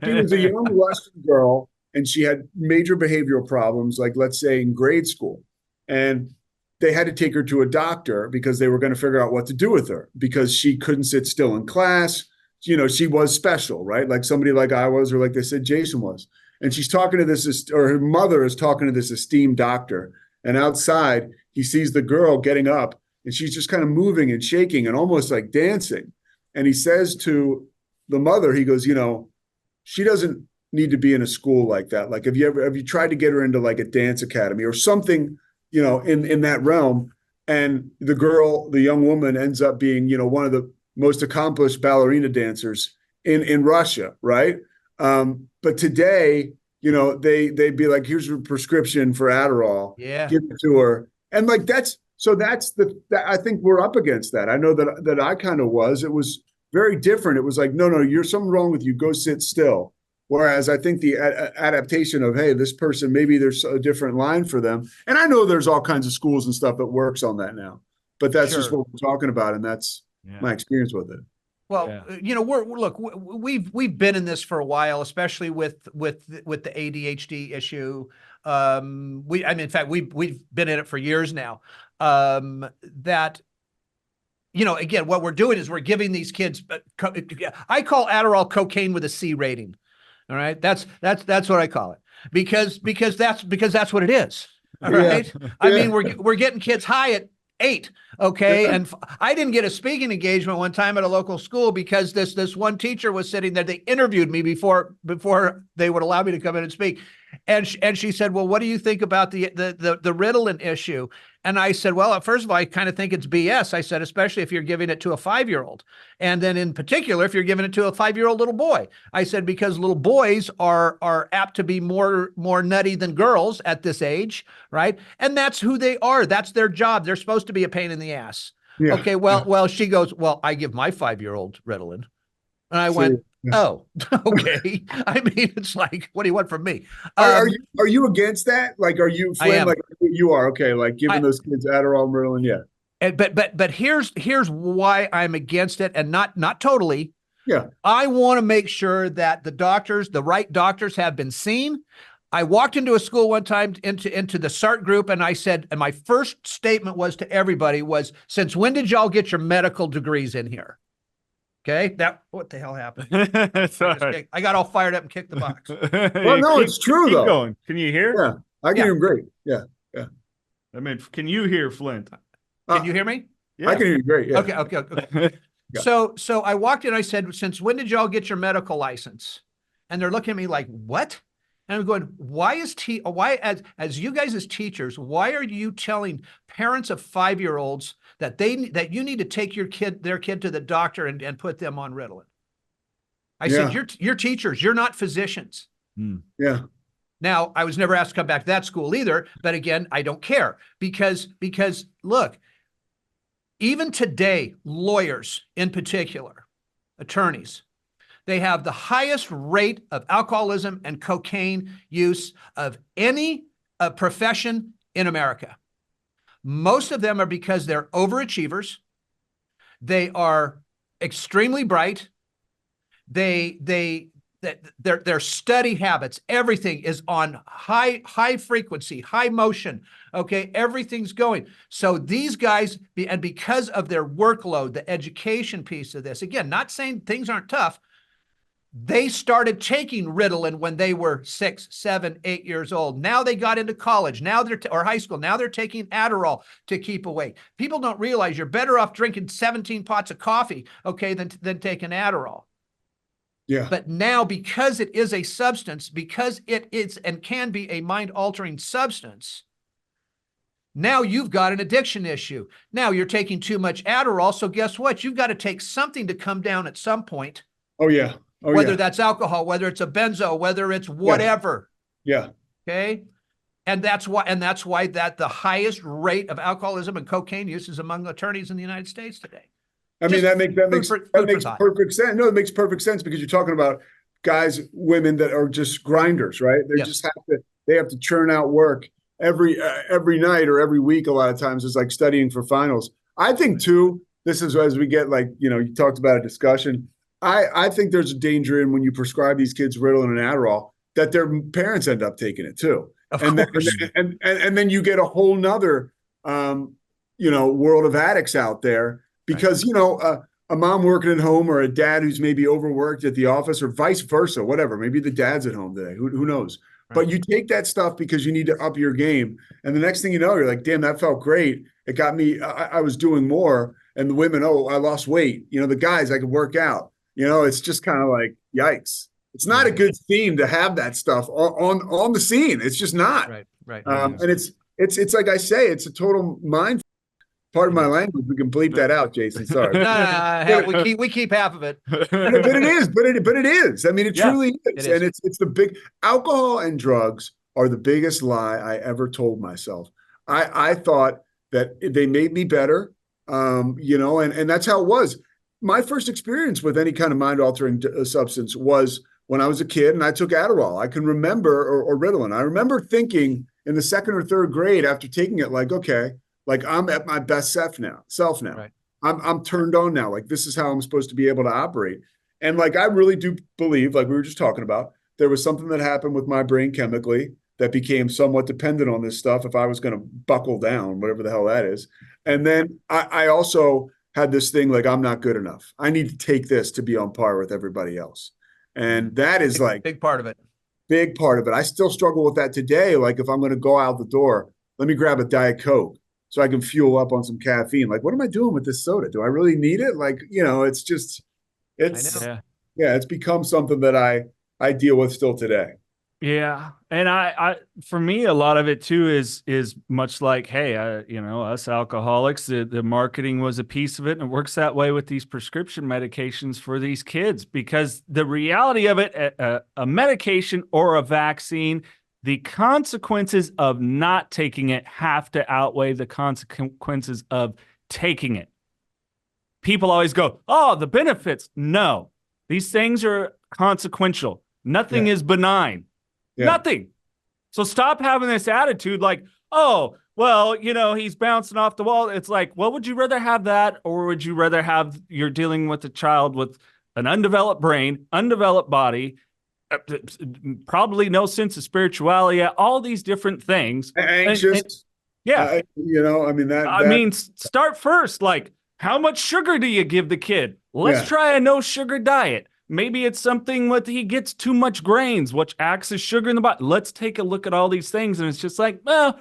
she was a young Russian girl, and she had major behavioral problems, like let's say in grade school. And they had to take her to a doctor because they were going to figure out what to do with her because she couldn't sit still in class. She was special, right? Like somebody like I was, or like they said Jason was. And she's talking to this, or her mother is talking to this esteemed doctor. And outside, he sees the girl getting up, and she's just kind of moving and shaking and almost like dancing. And he says to the mother, he goes, she doesn't need to be in a school like that. Like, have you tried to get her into like a dance academy or something, in that realm? And the young woman ends up being, one of the most accomplished ballerina dancers in Russia. Right. But today, they'd be like, here's a prescription for Adderall. Yeah. Give it to her. And that's I think we're up against that. I know that I kind of was. It was very different. It was like, no, you're something wrong with you. Go sit still. Whereas I think the adaptation of, hey, this person, maybe there's a different line for them. And I know there's all kinds of schools and stuff that works on that now, but that's just what we're talking about. And that's my experience with it. Well, we've been in this for a while, especially with the ADHD issue. In fact, we've been in it for years now. That, again, what we're doing is we're giving these kids, I call Adderall cocaine with a C rating. All right. That's what I call it because that's what it is. All right. I mean, we're getting kids high at 8. Okay. And I didn't get a speaking engagement one time at a local school because this one teacher was sitting there. They interviewed me before they would allow me to come in and speak. And she said, well, what do you think about the Ritalin issue? And I said, well, first of all, I kind of think it's BS. I said, especially if you're giving it to a 5-year-old. And then in particular, if you're giving it to a 5-year-old little boy. I said, because little boys are apt to be more nutty than girls at this age, right? And that's who they are. That's their job. They're supposed to be a pain in the ass. Yeah. Okay, well, she goes, well, I give my 5-year-old Ritalin. And I went, oh, okay. I mean, it's like, what do you want from me? Are you against that? Like, are you, Flynn, like you are? Okay, like giving those kids Adderall and Ritalin, yeah. But here's why I'm against it, and not totally. Yeah. I want to make sure that the right doctors have been seen. I walked into a school one time into the SART group, and I said, and my first statement was to everybody was, since when did y'all get your medical degrees in here? Okay, what the hell happened? I got all fired up and kicked the box. Well, no, it's true though. Going. Can you hear? Yeah, I can hear him great. Yeah. I mean, can you hear Flindt? Can you hear me? Yeah. I can hear you great. Yeah. Okay. Yeah. So I walked in. I said, "Since when did y'all get your medical license?" And they're looking at me like, "What?" And I'm going, "Why as you guys as teachers, why are you telling parents of 5-year-olds that you need to take their kid to the doctor and put them on Ritalin?" I said, "You're teachers. You're not physicians." Yeah. Now, I was never asked to come back to that school either, but again, I don't care because look, Even today, lawyers in particular, attorneys, they have the highest rate of alcoholism and cocaine use of any profession in America. Most of them are because they're overachievers. They are extremely bright. Their study habits, everything is on high frequency, high motion. Okay, everything's going. So these guys, and because of their workload, the education piece of this, again, not saying things aren't tough. They started taking Ritalin when they were 6, 7, 8 years old. Now they got into college. Now or high school. Now they're taking Adderall to keep awake. People don't realize you're better off drinking 17 pots of coffee, okay, than taking Adderall. Yeah. But now, because it is a substance, because it is and can be a mind-altering substance, now you've got an addiction issue. Now you're taking too much Adderall, so guess what? You've got to take something to come down at some point. Oh, yeah. Oh, whether yeah. that's alcohol, whether it's a benzo, whether it's whatever. Yeah. Okay. And that's why that the highest rate of alcoholism and cocaine use is among attorneys in the United States today. I mean, that makes perfect sense. No, it makes perfect sense because you're talking about guys, women that are just grinders, right? They have to churn out work every night or every week. A lot of times it's like studying for finals. I think too, this is as we get you talked about a discussion. I think there's a danger in when you prescribe these kids Ritalin and Adderall that their parents end up taking it too. And then you get a whole nother, world of addicts out there because, a mom working at home or a dad who's maybe overworked at the office or vice versa, whatever. Maybe the dad's at home today. Who knows? Right. But you take that stuff because you need to up your game. And the next thing you know, you're like, damn, that felt great. It got me, I was doing more. And the women, oh, I lost weight. The guys, I could work out. It's just kind of like, yikes. It's not a good theme to have that stuff on the scene. It's just not. Right. And it's like I say, it's a total mind. Pardon my language. We can bleep that out, Jason. Sorry. We keep half of it. But it is. I mean, it truly is. And it's the big alcohol and drugs are the biggest lie I ever told myself. I thought that they made me better. And that's how it was. My first experience with any kind of mind-altering substance was when I was a kid and I took Adderall. I can remember, or Ritalin. I remember thinking in the 2nd or 3rd grade after taking it, like, okay, like I'm at my best self now. Right. I'm turned on now. Like this is how I'm supposed to be able to operate. And like I really do believe, like we were just talking about, there was something that happened with my brain chemically that became somewhat dependent on this stuff if I was going to buckle down, whatever the hell that is. And then I also had this thing like, I'm not good enough. I need to take this to be on par with everybody else. And that is big part of it. Big part of it. I still struggle with that today. Like if I'm going to go out the door, let me grab a Diet Coke so I can fuel up on some caffeine. Like, what am I doing with this soda? Do I really need it? Like, it's become something that I deal with still today. Yeah. And I for me, a lot of it too is much like, hey, us alcoholics, the marketing was a piece of it. And it works that way with these prescription medications for these kids, because the reality of it, a medication or a vaccine, the consequences of not taking it have to outweigh the consequences of taking it. People always go, oh, the benefits. No, these things are consequential. Nothing is benign. Yeah. Nothing. So stop having this attitude like, oh, well, he's bouncing off the wall. It's like, well, would you rather have that, or would you rather have you're dealing with a child with an undeveloped brain, undeveloped body, probably no sense of spirituality, all these different things. Anxious. Start first. Like, how much sugar do you give the kid? Let's try a no sugar diet. Maybe it's something with he gets too much grains, which acts as sugar in the body. Let's take a look at all these things. And it's just like, the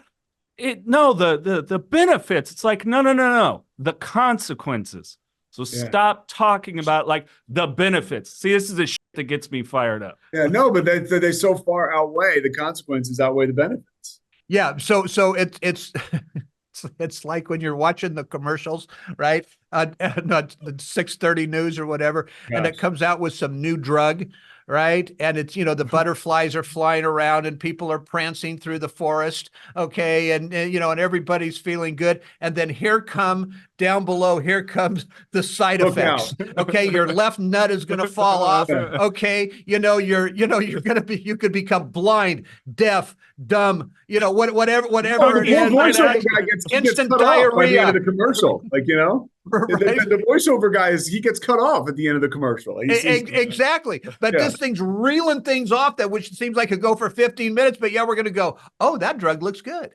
benefits. It's like, no. The consequences. So stop talking about like the benefits. See, this is the shit that gets me fired up. Yeah, no, but they so far outweigh the consequences, outweigh the benefits. Yeah. So it's it's like when you're watching the commercials, right? not the 6:30 news or whatever, and it Gosh. comes out with some new drug, right? And it's, the butterflies are flying around and people are prancing through the forest. Okay. And and everybody's feeling good. And then here comes the side Look effects. out. Okay. Your left nut is going to fall off. Okay. You could become blind, deaf, dumb, whatever Oh, it the poor is. voiceover guy gets Instant cut off by the end diarrhea. of the commercial. Right? The voiceover guy he gets cut off at the end of the commercial. Exactly. But this thing's reeling things off which seems like it could go for 15 minutes, but we're going to go, oh, that drug looks good.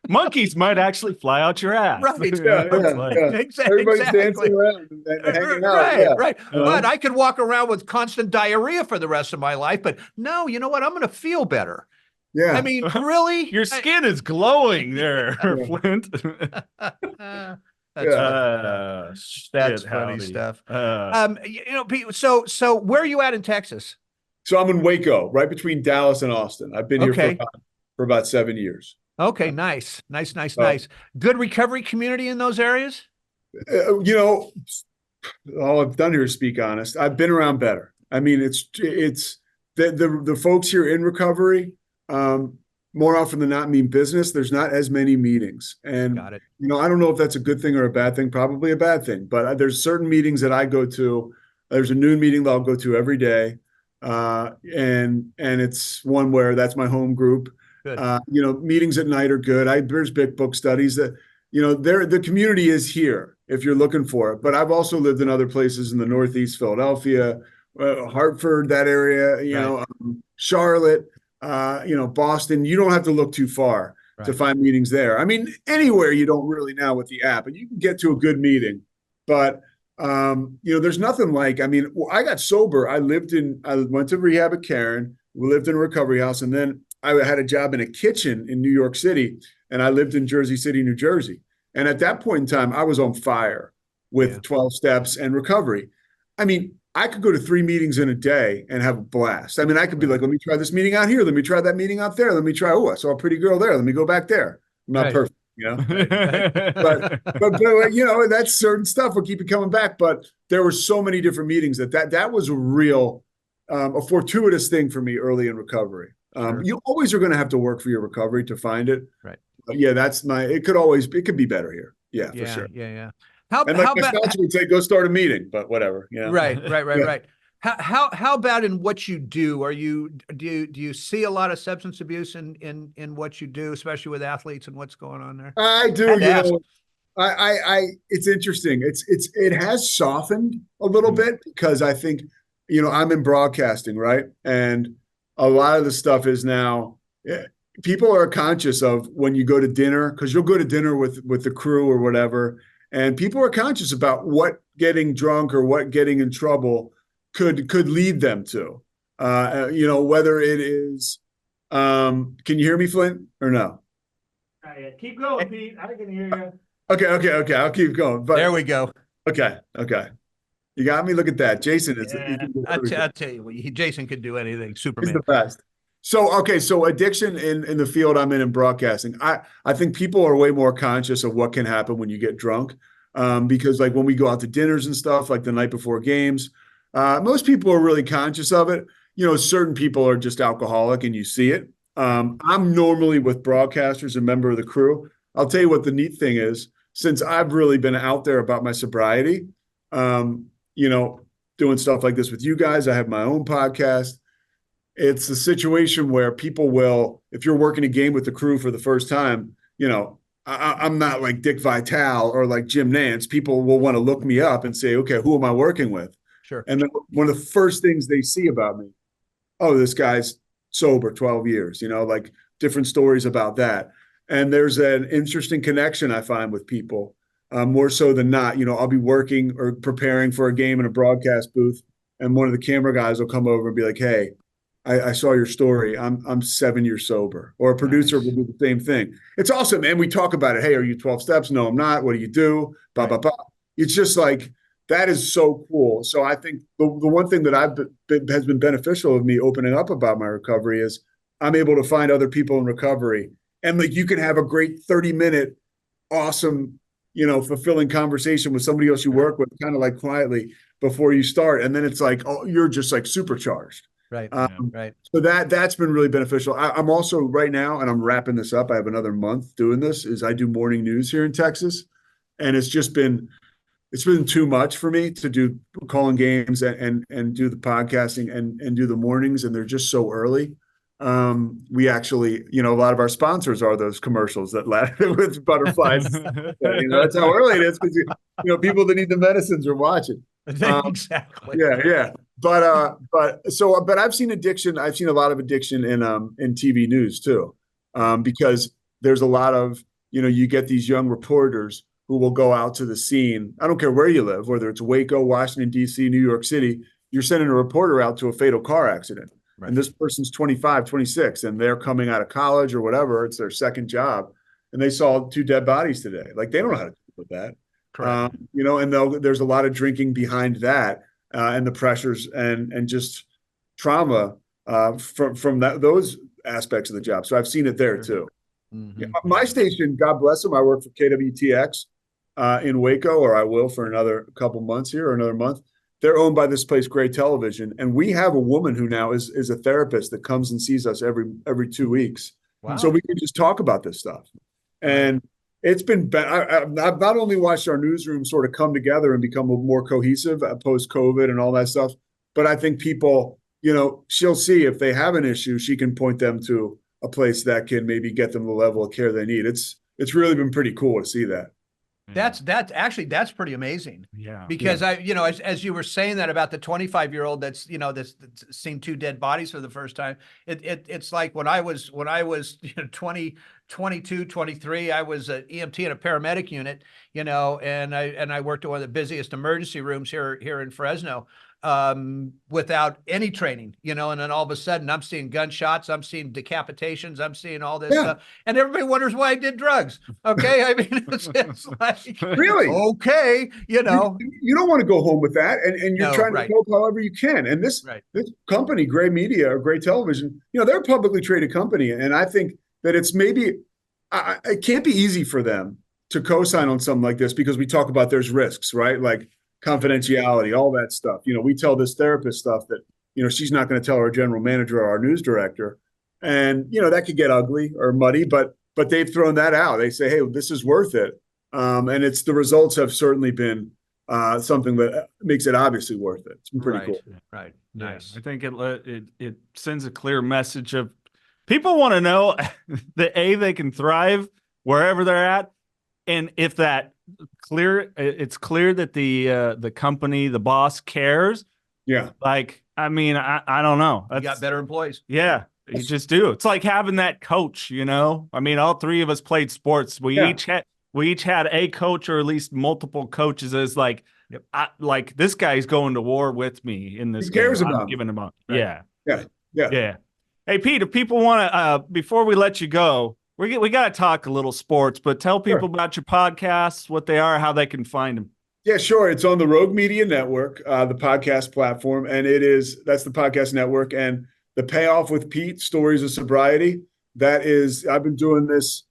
Monkeys might actually fly out your ass. Right. Exactly. Everybody's dancing around and hanging out. Right. But I could walk around with constant diarrhea for the rest of my life. But no, you know what? I'm going to feel better. Yeah. I mean, really? Your skin is glowing there, Flindt. That's funny stuff. Pete, so where are you at in Texas? So I'm in Waco, right between Dallas and Austin. I've been here for about 7 years. Okay, nice. Good recovery community in those areas? All I've done here is speak honest. I've been around better. I mean, it's the folks here in recovery, more often than not mean business. There's not as many meetings. And, Got it. I don't know if that's a good thing or a bad thing, probably a bad thing, but there's certain meetings that I go to. There's a noon meeting that I'll go to every day. And it's one where that's my home group. Good. Meetings at night are good. There's big book studies that, the community is here if you're looking for it. But I've also lived in other places in the Northeast, Philadelphia, Hartford, that area, Charlotte, Boston. You don't have to look too far to find meetings there. I mean, anywhere you don't really now with the app, and you can get to a good meeting, but there's nothing like, I got sober. I went to rehab at Karen. We lived in a recovery house. And then I had a job in a kitchen in New York City, and I lived in Jersey City, New Jersey. And at that point in time, I was on fire with 12 steps and recovery. I could go to 3 meetings in a day and have a blast. I could be like, let me try this meeting out here. Let me try that meeting out there. Let me try, I saw a pretty girl there. Let me go back there. I'm not perfect. But that's certain stuff will keep you coming back. But there were so many different meetings that was a real, a fortuitous thing for me early in recovery. Sure. You always are going to have to work for your recovery to find it. Right. But it could be better here. Yeah, for sure. Yeah. My sponsor would say, go start a meeting, but whatever. Right. How about in what you do? Do you see a lot of substance abuse in what you do, especially with athletes and what's going on there? I do. It's interesting. It has softened a little bit because I think, I'm in broadcasting, right? And a lot of the stuff is now, people are conscious of when you go to dinner, because you'll go to dinner with the crew or whatever, and people are conscious about what getting drunk or what getting in trouble could lead them to. Whether it is, can you hear me, Flindt, or no? Keep going, Pete. I can hear you. Okay. I'll keep going. But there we go. Okay. You got me. Look at that. Jason is. I'll tell you what, Jason could do anything. Superman. He's the best. So addiction in the field I'm in broadcasting, I think people are way more conscious of what can happen when you get drunk. Because like when we go out to dinners and stuff, like the night before games, most people are really conscious of it. Certain people are just alcoholic and you see it. I'm normally with broadcasters, a member of the crew. I'll tell you what the neat thing is, since I've really been out there about my sobriety, doing stuff like this with you guys. I have my own podcast. It's a situation where people will, if you're working a game with the crew for the first time, I'm not like Dick Vitale or like Jim Nance. People will want to look me up and say, okay, who am I working with? Sure. And then one of the first things they see about me, this guy's sober 12 years, like different stories about that. And there's an interesting connection I find with people. More so than not, I'll be working or preparing for a game in a broadcast booth, and one of the camera guys will come over and be like, "Hey, I saw your story. I'm 7 years sober." Or a producer will do the same thing. It's awesome, and we talk about it. Hey, are you 12 steps? No, I'm not. What do you do? Blah blah blah. It's just like that is so cool. So I think the one thing that has been beneficial of me opening up about my recovery is I'm able to find other people in recovery, and like you can have a great 30-minute, awesome, fulfilling conversation with somebody else you work with, kind of like quietly before you start. And then it's like, oh, you're just like supercharged. Right. Right. So that's been really beneficial. I'm also right now, and I'm wrapping this up, I have another month doing this, is I do morning news here in Texas. And it's been too much for me to do calling games and do the podcasting and do the mornings. And they're just so early. We actually, a lot of our sponsors are those commercials that laugh with butterflies. That's how early it is, because people that need the medicines are watching. Exactly. Yeah. But I've seen addiction. I've seen a lot of addiction in TV news too, because there's a lot of, you get these young reporters who will go out to the scene. I don't care where you live, whether it's Waco, Washington, D.C., New York City, you're sending a reporter out to a fatal car accident. Right. And this person's 25, 26, and they're coming out of college or whatever. It's their second job. And they saw 2 dead bodies today. Like, they don't know how to deal with that. Correct. And there's a lot of drinking behind that, and the pressures and just trauma from those aspects of the job. So I've seen it there too. Mm-hmm. Yeah, my station, God bless them, I work for KWTX in Waco, or I will for another couple months here, or another month. They're owned by this place, Gray Television, and we have a woman who now is a therapist that comes and sees us every 2 weeks. Wow. So we can just talk about this stuff. And it's been I've not only watched our newsroom sort of come together and become more cohesive post-COVID and all that stuff, but I think people, she'll see if they have an issue, she can point them to a place that can maybe get them the level of care they need. It's really been pretty cool to see that. That's pretty amazing. Yeah. Because as you were saying that about the 25-year-old that's seen 2 dead bodies for the first time, it's like when I was 20, 22, 23, I was an EMT in a paramedic unit, and I worked at one of the busiest emergency rooms here in Fresno, without any training, and then all of a sudden I'm seeing gunshots, I'm seeing decapitations, I'm seeing all this stuff, and everybody wonders why I did drugs. Okay. I mean, it's like, really? Okay. You don't want to go home with that. And you're trying to help however you can. And this company, Gray Media or Gray Television, they're a publicly traded company. And I think that it's maybe, it can't be easy for them to co-sign on something like this, because we talk about there's risks, right? Like confidentiality, all that stuff. We tell this therapist stuff that, she's not going to tell our general manager or our news director. And, that could get ugly or muddy, but they've thrown that out. They say, hey, this is worth it. And the results have certainly been something that makes it obviously worth it. It's been pretty cool. Right. Nice. I think it sends a clear message of people want to know that they can thrive wherever they're at. And if that it's clear that the company, the boss cares. Yeah. Like, I mean, I don't know. You got better employees. Yeah. You just do. It's like having that coach, I mean, all 3 of us played sports. We each had a coach, or at least multiple coaches, as like, like this guy's going to war with me in this. He cares game. about I'm giving him up. Right. Yeah. Hey, Pete, if people want to, before we let you go, we got to talk a little sports, but tell people about your podcasts, what they are, how they can find them. Yeah, sure. It's on the Rogue Media Network, the podcast platform, and that's the podcast network. And the Payoff with Pete, Stories of Sobriety, I've been doing this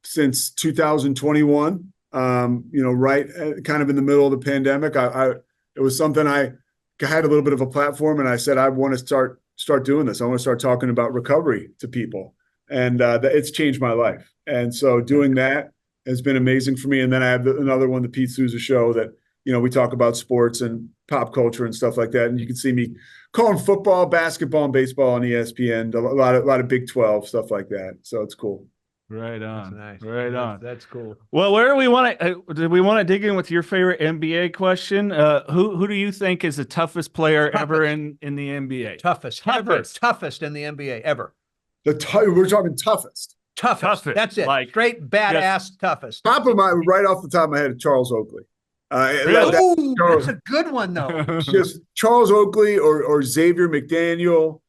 since 2021. Right kind of in the middle of the pandemic. It was something I had a little bit of a platform, and I said I want to start doing this. I want to start talking about recovery to people, and it's changed my life. And so doing that has been amazing for me. And then I have another one, the Pete Sousa Show, that we talk about sports and pop culture and stuff like that. And you can see me calling football, basketball, and baseball on ESPN. A lot of Big 12 stuff like that. So it's cool. Right on. Nice. Right on. That's cool. Well, where do we want to? Do we want to dig in with your favorite NBA question? Who do you think is the toughest player ever in the NBA? Toughest in the NBA ever. We're talking toughest. Toughest. That's it. Like, straight badass toughest. Right off the top of my head, Charles Oakley. Really? That's a good one, though. Just Charles Oakley or Xavier McDaniel,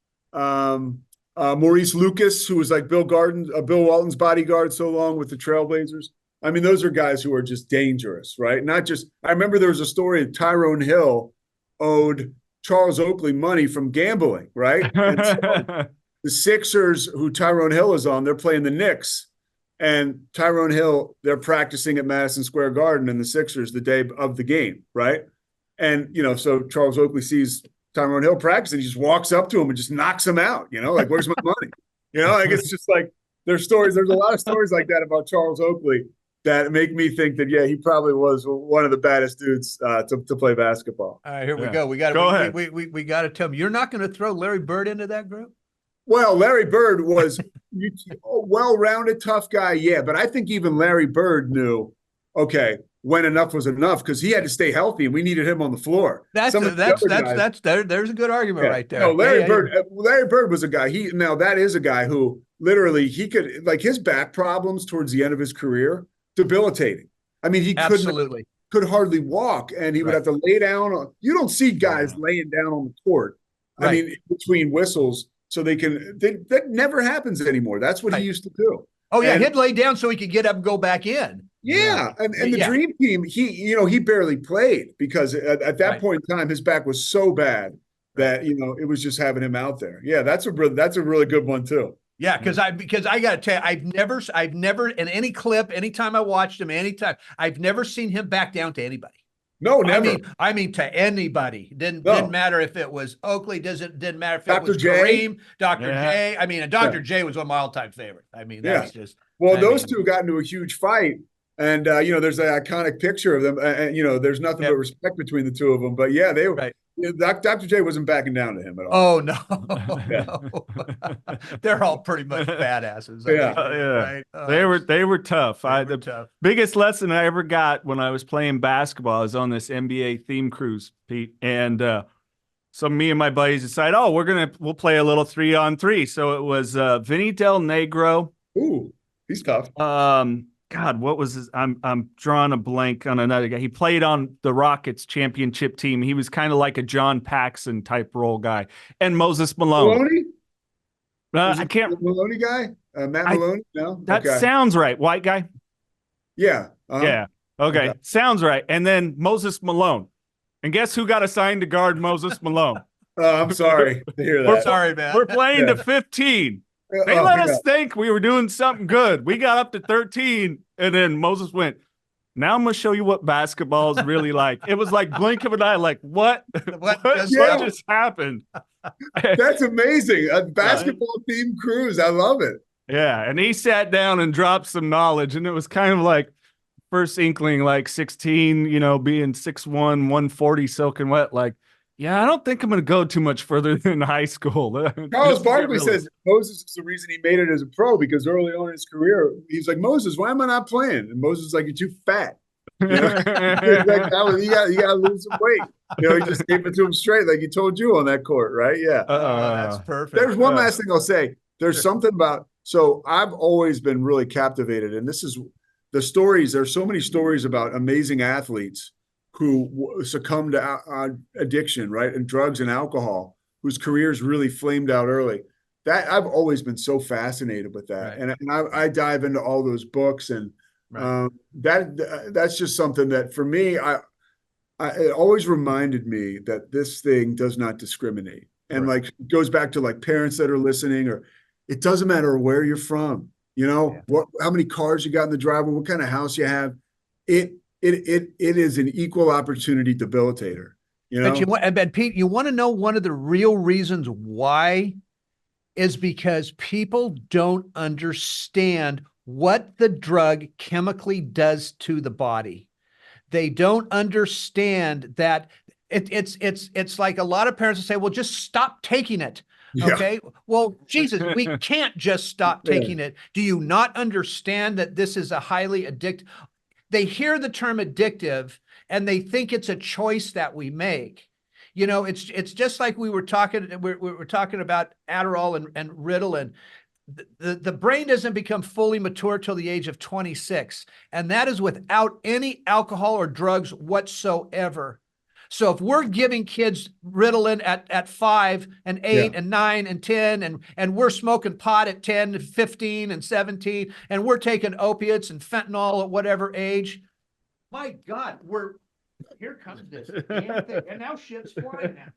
Maurice Lucas, who was like Bill Walton's bodyguard so long with the Trailblazers. I mean, those are guys who are just dangerous, right? Not just. I remember there was a story that Tyrone Hill owed Charles Oakley money from gambling, right? And so the Sixers, who Tyrone Hill is on, they're playing the Knicks. and Tyrone Hill, they're practicing at Madison Square Garden and the Sixers the day of the game, right? And, so Charles Oakley sees Tyrone Hill practicing, he just walks up to him and just knocks him out, like, where's my money? Like, it's just like, there's a lot of stories like that about Charles Oakley that make me think that, yeah, he probably was one of the baddest dudes to play basketball. All right, here we go. We got to tell him, you're not going to throw Larry Bird into that group? Well, Larry Bird was a well-rounded, tough guy, yeah. But I think even Larry Bird knew, okay, when enough was enough, because he had to stay healthy, and we needed him on the floor. There's a good argument right there. No, Larry Bird was a guy. That is a guy who literally he could, like, his back problems towards the end of his career, debilitating. I mean, he could hardly walk, and he would have to lay down. You don't see guys laying down on the court. I mean, between whistles. So that never happens anymore. That's what he used to do. Oh yeah. He'd lay down so he could get up and go back in. Yeah. And the dream team, he barely played because at that point in time, his back was so bad that, it was just having him out there. Yeah. That's a really good one too. Yeah. Cause I got to tell you, I've never in any clip, anytime I watched him, I've never seen him back down to anybody. No, never. I mean, to anybody. Didn't matter if it was Oakley. Didn't matter if it was Kareem, Dr. J. I mean, Dr. J was one of my all-time favorites. I mean, that's just. Well, those two got into a huge fight, and there's an iconic picture of them, and there's nothing but respect between the two of them. But yeah, they were. Right. Dr. J wasn't backing down to him at all. Oh no, no. They're all pretty much badasses. Right? They were tough. The biggest lesson I ever got when I was playing basketball is on this NBA theme cruise, Pete. And so me and my buddies decided, we'll play a little 3-on-3. So it was Vinny Del Negro. Ooh, he's tough. God, what was his? I'm drawing a blank on another guy. He played on the Rockets championship team. He was kind of like a John Paxson type role guy. And Moses Malone. Maloney? I can't. The Maloney guy? Matt Maloney? No? That sounds right. White guy? Yeah. Yeah. Okay. Sounds right. And then Moses Malone. And guess who got assigned to guard Moses Malone? I'm sorry to hear that. Sorry, man. We're playing to 15. They let us think we were doing something good. We got up to 13, and then Moses went, now I'm going to show you what basketball is really like. It was like blink of an eye, like, what just happened? That's amazing. A basketball-themed cruise. I love it. Yeah, and he sat down and dropped some knowledge, and it was kind of like first inkling, like 16, being 6'1", 140, soaking wet, like, yeah, I don't think I'm going to go too much further than high school. Carlos Barkley says Moses is the reason he made it as a pro, because early on in his career, he's like, Moses, why am I not playing? And Moses is like, you're too fat. You got to lose some weight. He just gave it to him straight, like he told you on that court, right? Yeah. That's perfect. There's one last thing I'll say. There's something about, so I've always been really captivated, and this is the stories. There's so many stories about amazing athletes who succumbed to addiction, right, and drugs and alcohol, whose careers really flamed out early. That I've always been so fascinated with that, right. and I dive into all those books, and that's just something that for me, it always reminded me that this thing does not discriminate, and like it goes back to like parents that are listening, or it doesn't matter where you're from, how many cars you got in the driveway, what kind of house you have, it is an equal opportunity debilitator, But Pete, you want to know one of the real reasons why is because people don't understand what the drug chemically does to the body. They don't understand that it's like a lot of parents will say, well, just stop taking it. Okay. Yeah. Well, Jesus, we can't just stop taking it. Do you not understand that this is a highly addictive? They hear the term addictive and they think it's a choice that we make. It's just like we were talking about Adderall and Ritalin. The brain doesn't become fully mature till the age of 26. And that is without any alcohol or drugs whatsoever. So if we're giving kids Ritalin at 5 and 8 and 9 and 10, and we're smoking pot at 10 and 15 and 17, and we're taking opiates and fentanyl at whatever age, my God, here comes this damn thing. And now shit's flying now.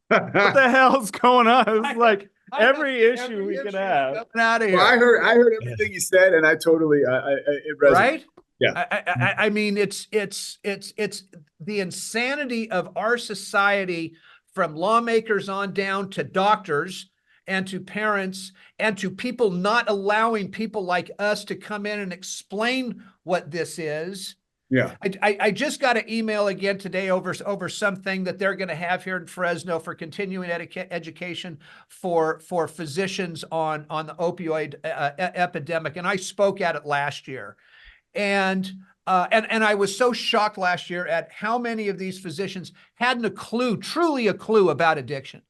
What the hell's going on? It's like, every issue we can have. Coming out of here. Well, I heard everything you said, and I totally, it resonated. Right? Yeah. I mean, it's the insanity of our society, from lawmakers on down to doctors and to parents and to people not allowing people like us to come in and explain what this is. Yeah. I just got an email again today over something that they're going to have here in Fresno for continuing education for physicians on the opioid epidemic. And I spoke at it last year. And I was so shocked last year at how many of these physicians hadn't a clue, truly a clue about addiction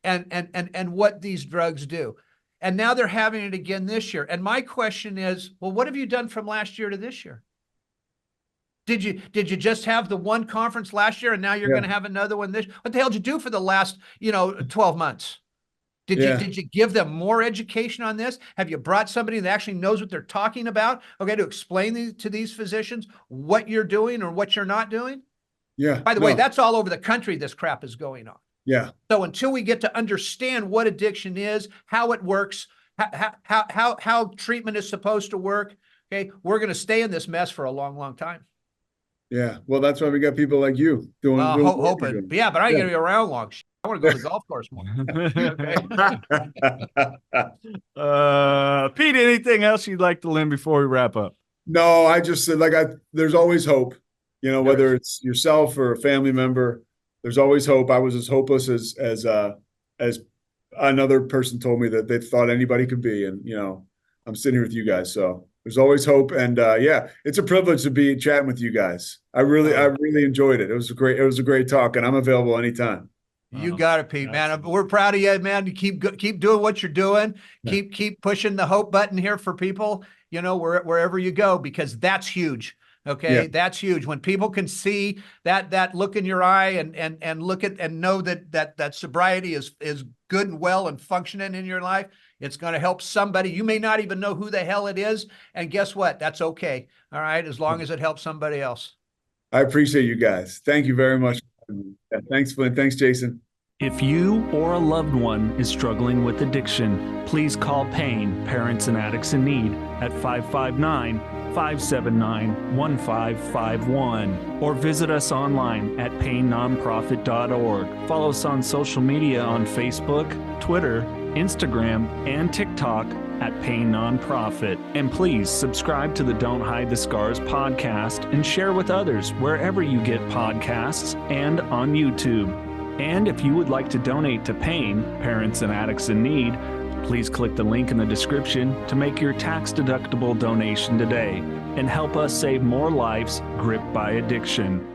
and what these drugs do. And now they're having it again this year. And my question is, well, what have you done from last year to this year? Did you just have the one conference last year and now you're going to have another one this? What the hell did you do for the last, 12 months? Did you give them more education on this? Have you brought somebody that actually knows what they're talking about? Okay, to explain to these physicians what you're doing or what you're not doing? Yeah. By the way, that's all over the country this crap is going on. Yeah. So until we get to understand what addiction is, how it works, how treatment is supposed to work, okay, we're going to stay in this mess for a long, long time. Yeah. Well, that's why we got people like you doing. Hoping. Yeah, but I ain't going to be around long. I want to go to the golf course more. Pete, anything else you'd like to learn before we wrap up? No, I just said, there's always hope, whether it's yourself or a family member, there's always hope. I was as hopeless as another person told me that they thought anybody could be. And, I'm sitting here with you guys. So there's always hope. And it's a privilege to be chatting with you guys. I really enjoyed it. It was a great talk, and I'm available anytime. You got it, Pete, man. We're proud of you, man. You keep doing what you're doing. Yeah. Keep pushing the hope button here for people, wherever you go, because that's huge. Okay. Yeah. That's huge. When people can see that look in your eye and look at and know that sobriety is good and well and functioning in your life, it's going to help somebody. You may not even know who the hell it is. And guess what? That's okay. All right. As long as it helps somebody else. I appreciate you guys. Thank you very much. Thanks, Flindt. Thanks, Jason. If you or a loved one is struggling with addiction, please call PAIN, Parents and Addicts in Need, at 559-579-1551, or visit us online at painnonprofit.org. Follow us on social media on Facebook, Twitter, Instagram, and TikTok at Pain Nonprofit. And please subscribe to the Don't Hide the Scars podcast and share with others wherever you get podcasts and on YouTube. And if you would like to donate to PAIN, Parents and Addicts in Need, please click the link in the description to make your tax-deductible donation today and help us save more lives gripped by addiction.